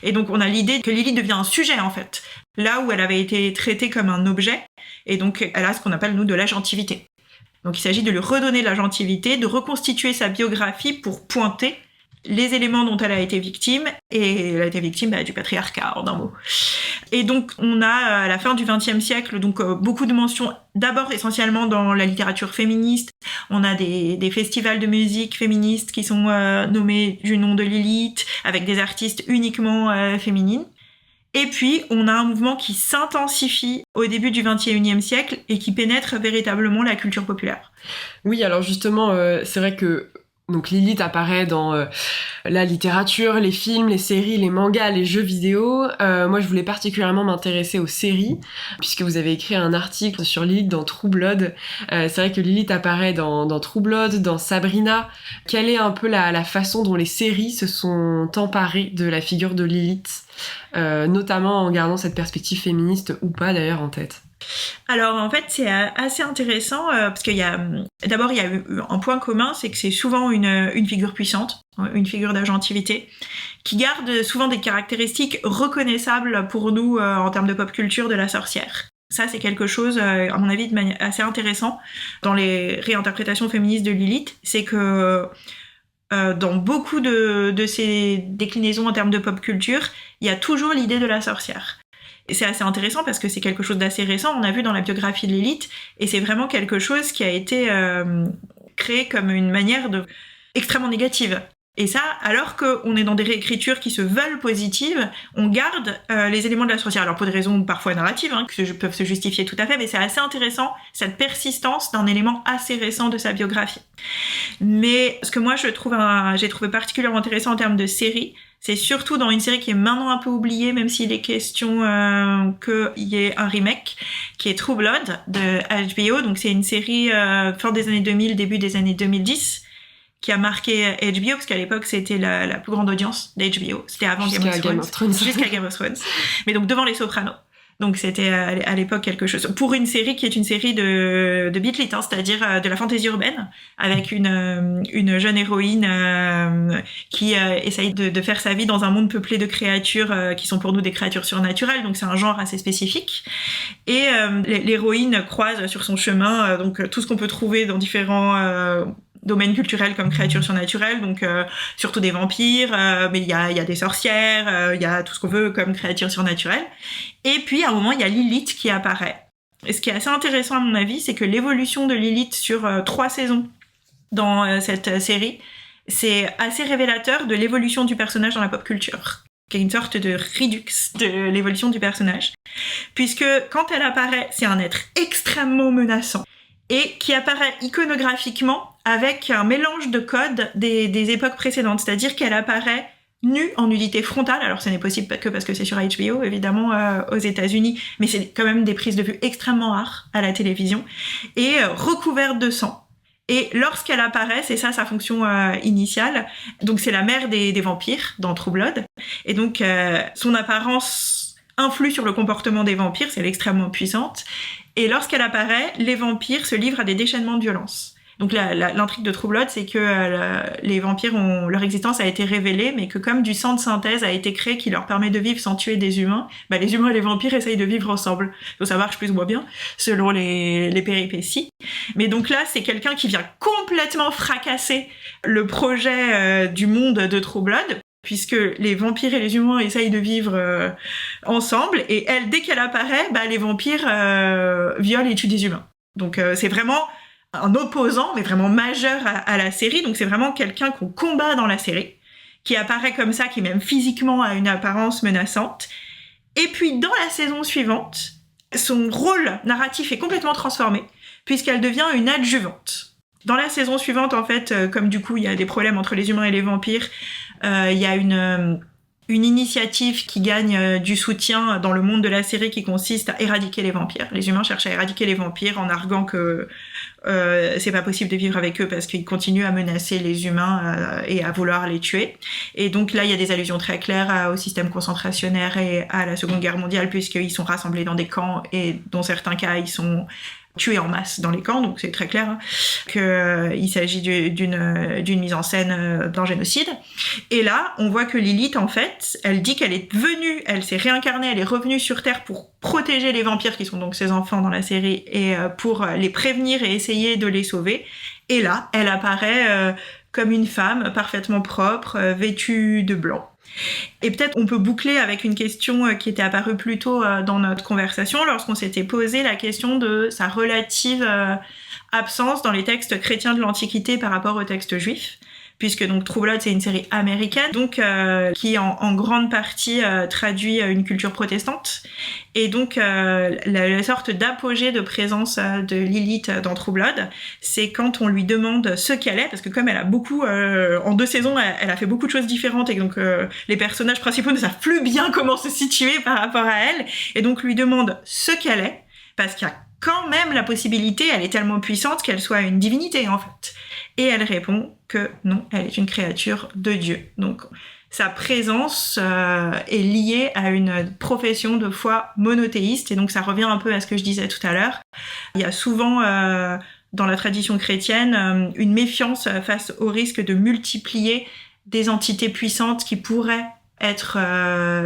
Et donc, on a l'idée que Lilith devient un sujet, en fait, là où elle avait été traitée comme un objet, et donc elle a ce qu'on appelle, nous, de l'agentivité. Donc, il s'agit de lui redonner de l'agentivité, de reconstituer sa biographie pour pointer les éléments dont elle a été victime, et elle a été victime du patriarcat, en un mot. Et donc, on a, à la fin du XXe siècle, beaucoup de mentions, d'abord essentiellement dans la littérature féministe. On a des festivals de musique féministes qui sont nommés du nom de Lilith, avec des artistes uniquement féminines. Et puis, on a un mouvement qui s'intensifie au début du XXIe siècle et qui pénètre véritablement la culture populaire. Oui, alors justement, c'est vrai que donc Lilith apparaît dans la littérature, les films, les séries, les mangas, les jeux vidéo. Moi, je voulais particulièrement m'intéresser aux séries, puisque vous avez écrit un article sur Lilith dans True Blood. C'est vrai que Lilith apparaît dans True Blood, dans Sabrina. Quelle est un peu la façon dont les séries se sont emparées de la figure de Lilith, notamment en gardant cette perspective féministe ou pas d'ailleurs en tête? Alors en fait c'est assez intéressant parce qu'il y a d'abord il y a eu un point commun, c'est que c'est souvent une figure puissante, une figure d'agentivité qui garde souvent des caractéristiques reconnaissables pour nous en termes de pop culture de la sorcière. Ça c'est quelque chose à mon avis de manière assez intéressant dans les réinterprétations féministes de Lilith, c'est que dans beaucoup de ces déclinaisons en termes de pop culture, il y a toujours l'idée de la sorcière. Et c'est assez intéressant parce que c'est quelque chose d'assez récent, on a vu dans la biographie de Lilith, et c'est vraiment quelque chose qui a été créé comme une manière extrêmement négative. Et ça, alors qu'on est dans des réécritures qui se veulent positives, on garde les éléments de la sorcière. Alors pour des raisons parfois narratives, qui peuvent se justifier tout à fait, mais c'est assez intéressant, cette persistance d'un élément assez récent de sa biographie. Mais ce que moi j'ai trouvé particulièrement intéressant en termes de série, c'est surtout dans une série qui est maintenant un peu oubliée, même s'il est question qu'il y ait un remake, qui est True Blood de HBO. Donc c'est une série fin des années 2000, début des années 2010, qui a marqué HBO, parce qu'à l'époque c'était la plus grande audience d'HBO. C'était avant Game of Thrones. Jusqu'à Game of Thrones. Mais donc devant les Sopranos. Donc c'était à l'époque quelque chose. Pour une série qui est une série de beat lit, c'est-à-dire de la fantaisie urbaine, avec une jeune héroïne qui essaye de faire sa vie dans un monde peuplé de créatures qui sont pour nous des créatures surnaturelles. Donc c'est un genre assez spécifique. Et l'héroïne croise sur son chemin donc tout ce qu'on peut trouver dans différents domaines culturels comme créatures surnaturelles, donc surtout des vampires, mais il y a des sorcières, il y a tout ce qu'on veut comme créatures surnaturelles. Et puis à un moment il y a Lilith qui apparaît. Et ce qui est assez intéressant à mon avis, c'est que l'évolution de Lilith sur 3 saisons dans cette série, c'est assez révélateur de l'évolution du personnage dans la pop culture, qui est une sorte de redux de l'évolution du personnage, puisque quand elle apparaît, c'est un être extrêmement menaçant et qui apparaît iconographiquement avec un mélange de codes des époques précédentes, c'est-à-dire qu'elle apparaît nue en nudité frontale, alors ce n'est possible que parce que c'est sur HBO, évidemment, aux États-Unis, mais c'est quand même des prises de vue extrêmement rares à la télévision, et recouverte de sang. Et lorsqu'elle apparaît, c'est ça sa fonction initiale, donc c'est la mère des vampires dans True Blood, et donc son apparence influe sur le comportement des vampires, c'est elle est extrêmement puissante, et lorsqu'elle apparaît, les vampires se livrent à des déchaînements de violence. Donc l'intrigue de True Blood, c'est que les vampires leur existence a été révélée, mais que comme du sang de synthèse a été créé qui leur permet de vivre sans tuer des humains, les humains et les vampires essayent de vivre ensemble. Donc ça marche plus ou moins bien, selon les péripéties. Mais donc là, c'est quelqu'un qui vient complètement fracasser le projet du monde de True Blood, puisque les vampires et les humains essayent de vivre ensemble, et elle, dès qu'elle apparaît, les vampires violent et tuent des humains. Donc c'est vraiment un opposant, mais vraiment majeur à la série, donc c'est vraiment quelqu'un qu'on combat dans la série, qui apparaît comme ça, qui même physiquement a une apparence menaçante, et puis dans la saison suivante, son rôle narratif est complètement transformé, puisqu'elle devient une adjuvante. Dans la saison suivante, en fait, comme du coup il y a des problèmes entre les humains et les vampires, il y a une une initiative qui gagne du soutien dans le monde de la série qui consiste à éradiquer les vampires. Les humains cherchent à éradiquer les vampires en arguant que c'est pas possible de vivre avec eux parce qu'ils continuent à menacer les humains et à vouloir les tuer. Et donc là, il y a des allusions très claires au système concentrationnaire et à la Seconde Guerre mondiale, puisqu'ils sont rassemblés dans des camps et dans certains cas, ils sont tués en masse dans les camps, donc c'est très clair qu'il s'agit d'une mise en scène d'un génocide. Et là, on voit que Lilith, en fait, elle dit qu'elle est venue, elle s'est réincarnée, elle est revenue sur Terre pour protéger les vampires, qui sont donc ses enfants dans la série, et pour les prévenir et essayer de les sauver. Et là, elle apparaît comme une femme parfaitement propre, vêtue de blanc. Et peut-être on peut boucler avec une question qui était apparue plus tôt dans notre conversation lorsqu'on s'était posé la question de sa relative absence dans les textes chrétiens de l'Antiquité par rapport aux textes juifs, puisque donc True Blood c'est une série américaine donc qui en grande partie traduit une culture protestante, et donc la sorte d'apogée de présence de Lilith dans True Blood, c'est quand on lui demande ce qu'elle est, parce que comme elle a beaucoup en 2 saisons elle a fait beaucoup de choses différentes, et donc les personnages principaux ne savent plus bien comment se situer par rapport à elle, et donc lui demande ce qu'elle est, parce qu'il y a quand même la possibilité, elle est tellement puissante qu'elle soit une divinité en fait. Et elle répond que non, elle est une créature de Dieu. Donc sa présence est liée à une profession de foi monothéiste, et donc ça revient un peu à ce que je disais tout à l'heure. Il y a souvent dans la tradition chrétienne une méfiance face au risque de multiplier des entités puissantes qui pourraient être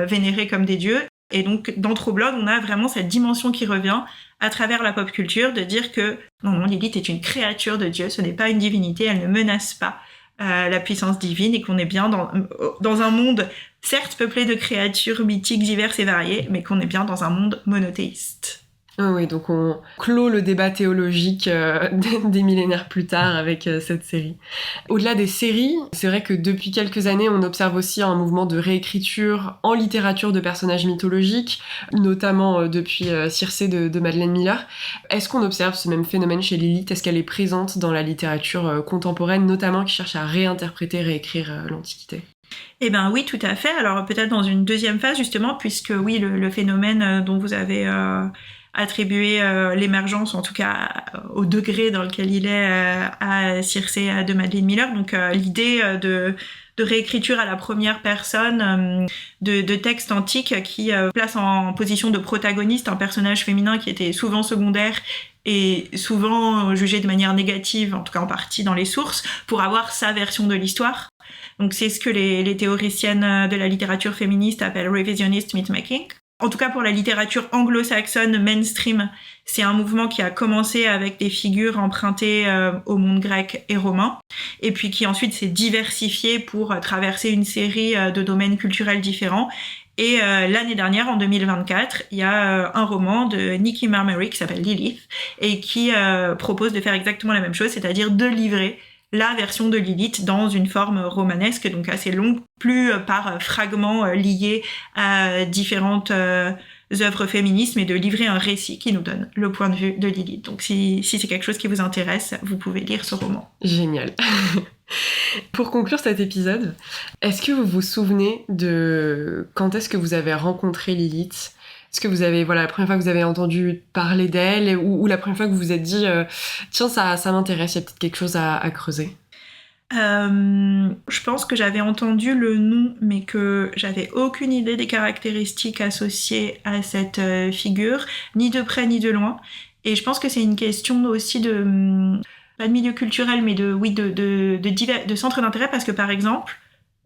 vénérées comme des dieux. Et donc, dans True Blood, on a vraiment cette dimension qui revient à travers la pop culture de dire que non, Lilith est une créature de Dieu, ce n'est pas une divinité, elle ne menace pas la puissance divine, et qu'on est bien dans un monde certes peuplé de créatures mythiques diverses et variées, mais qu'on est bien dans un monde monothéiste. Oui, donc on clôt le débat théologique des millénaires plus tard avec cette série. Au-delà des séries, c'est vrai que depuis quelques années, on observe aussi un mouvement de réécriture en littérature de personnages mythologiques, notamment depuis Circé de Madeline Miller. Est-ce qu'on observe ce même phénomène chez Lilith ? Est-ce qu'elle est présente dans la littérature contemporaine, notamment qui cherche à réinterpréter, réécrire l'Antiquité ? Eh ben oui, tout à fait. Alors peut-être dans une deuxième phase, justement, puisque oui, le phénomène dont vous avez attribué l'émergence, en tout cas au degré dans lequel il est à Circé de Madeline Miller. Donc l'idée de réécriture à la première personne de textes antiques qui place en position de protagoniste un personnage féminin qui était souvent secondaire et souvent jugé de manière négative, en tout cas en partie dans les sources, pour avoir sa version de l'histoire. Donc c'est ce que les théoriciennes de la littérature féministe appellent revisionist mythmaking. En tout cas pour la littérature anglo-saxonne mainstream, c'est un mouvement qui a commencé avec des figures empruntées au monde grec et romain, et puis qui ensuite s'est diversifié pour traverser une série de domaines culturels différents. Et l'année dernière, en 2024, il y a un roman de Nikki Marmary qui s'appelle Lilith, et qui propose de faire exactement la même chose, c'est-à-dire de livrer la version de Lilith dans une forme romanesque, donc assez longue, plus par fragments liés à différentes œuvres féministes, mais de livrer un récit qui nous donne le point de vue de Lilith. Donc si c'est quelque chose qui vous intéresse, vous pouvez lire ce roman. Génial. Pour conclure cet épisode, est-ce que vous vous souvenez de quand est-ce que vous avez rencontré Lilith ? Est-ce que vous avez, la première fois que vous avez entendu parler d'elle, ou la première fois que vous vous êtes dit tiens, ça m'intéresse, il y a peut-être quelque chose à creuser ? Je pense que j'avais entendu le nom, mais que j'avais aucune idée des caractéristiques associées à cette figure, ni de près ni de loin. Et je pense que c'est une question aussi pas de milieu culturel, mais de centre d'intérêt, parce que par exemple,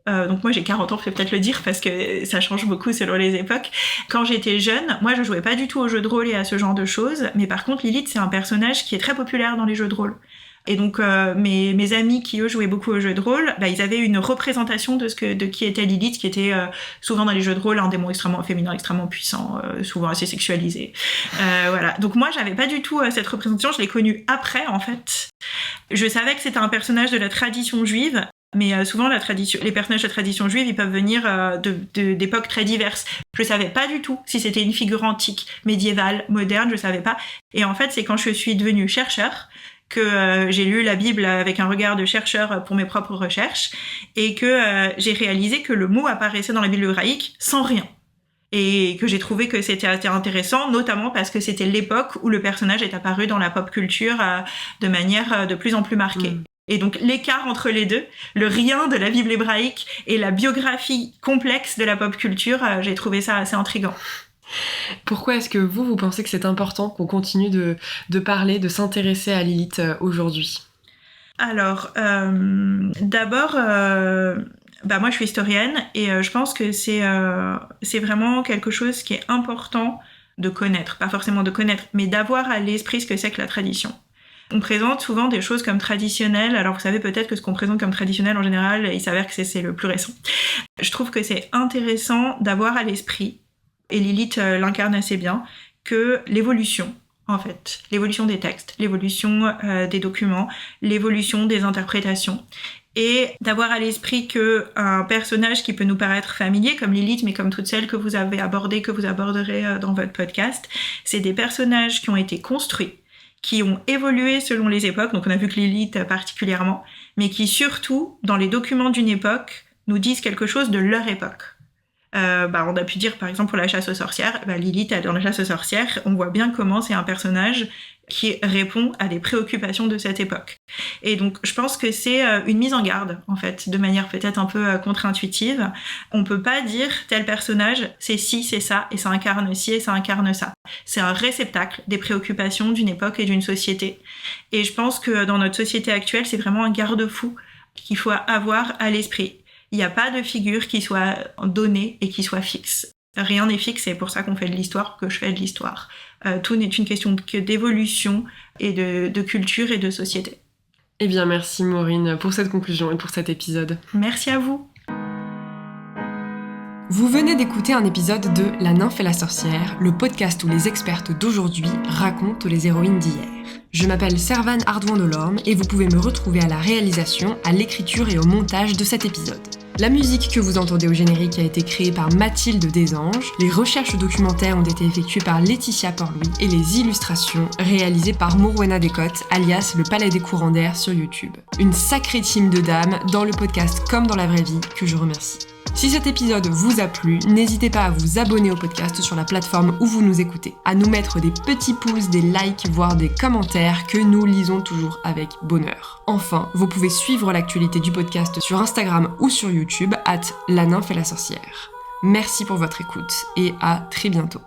donc moi j'ai 40 ans, je vais peut-être le dire parce que ça change beaucoup selon les époques. Quand j'étais jeune, moi je jouais pas du tout aux jeux de rôle et à ce genre de choses, mais par contre Lilith c'est un personnage qui est très populaire dans les jeux de rôle. Et donc mes amis qui eux jouaient beaucoup aux jeux de rôle, ils avaient une représentation de qui était Lilith, qui était souvent dans les jeux de rôle un démon extrêmement féminin, extrêmement puissant, souvent assez sexualisé. Voilà. Donc moi j'avais pas du tout cette représentation, je l'ai connue après en fait. Je savais que c'était un personnage de la tradition juive. Mais souvent, les personnages de la tradition juive, ils peuvent venir d'époques très diverses. Je savais pas du tout si c'était une figure antique, médiévale, moderne, je savais pas. Et en fait, c'est quand je suis devenue chercheur que j'ai lu la Bible avec un regard de chercheur pour mes propres recherches, et que j'ai réalisé que le mot apparaissait dans la Bible hébraïque sans rien. Et que j'ai trouvé que c'était intéressant, notamment parce que c'était l'époque où le personnage est apparu dans la pop culture de manière de plus en plus marquée. Et donc l'écart entre les deux, le rien de la Bible hébraïque et la biographie complexe de la pop culture, j'ai trouvé ça assez intriguant. Pourquoi est-ce que vous pensez que c'est important qu'on continue de parler, de s'intéresser à Lilith aujourd'hui ? Alors, d'abord... moi, je suis historienne et je pense que c'est vraiment quelque chose qui est important de connaître. Pas forcément de connaître, mais d'avoir à l'esprit ce que c'est que la tradition. On présente souvent des choses comme traditionnelles. Alors, vous savez peut-être que ce qu'on présente comme traditionnel, en général, il s'avère que c'est le plus récent. Je trouve que c'est intéressant d'avoir à l'esprit, et Lilith l'incarne assez bien, que l'évolution, en fait, l'évolution des textes, l'évolution des documents, l'évolution des interprétations, et d'avoir à l'esprit qu'un personnage qui peut nous paraître familier, comme Lilith, mais comme toutes celles que vous avez abordées, que vous aborderez dans votre podcast, c'est des personnages qui ont été construits, qui ont évolué selon les époques, donc on a vu que Lilith particulièrement, mais qui surtout, dans les documents d'une époque, nous disent quelque chose de leur époque. On a pu dire par exemple pour la chasse aux sorcières, Lilith dans la chasse aux sorcières, on voit bien comment c'est un personnage qui répond à des préoccupations de cette époque. Et donc je pense que c'est une mise en garde en fait, de manière peut-être un peu contre-intuitive. On peut pas dire tel personnage c'est ci, c'est ça, et ça incarne ci et ça incarne ça. C'est un réceptacle des préoccupations d'une époque et d'une société. Et je pense que dans notre société actuelle, c'est vraiment un garde-fou qu'il faut avoir à l'esprit. Il n'y a pas de figure qui soit donnée et qui soit fixe. Rien n'est fixe, c'est pour ça qu'on fait de l'histoire, que je fais de l'histoire. Tout n'est une question que d'évolution et de culture et de société. Eh bien, merci Maureen pour cette conclusion et pour cet épisode. Merci à vous. Vous venez d'écouter un épisode de La nymphe et la sorcière, le podcast où les expertes d'aujourd'hui racontent les héroïnes d'hier. Je m'appelle Servane Ardouin-Delorme et vous pouvez me retrouver à la réalisation, à l'écriture et au montage de cet épisode. La musique que vous entendez au générique a été créée par Mathilde Desanges, les recherches documentaires ont été effectuées par Laetitia Port-Louis et les illustrations réalisées par Morwena Descotes, alias le Palais des Courants d'Air sur YouTube. Une sacrée team de dames dans le podcast comme dans la vraie vie que je remercie. Si cet épisode vous a plu, n'hésitez pas à vous abonner au podcast sur la plateforme où vous nous écoutez, à nous mettre des petits pouces, des likes, voire des commentaires que nous lisons toujours avec bonheur. Enfin, vous pouvez suivre l'actualité du podcast sur Instagram ou sur YouTube @la nymphe et la sorcière. Merci pour votre écoute et à très bientôt.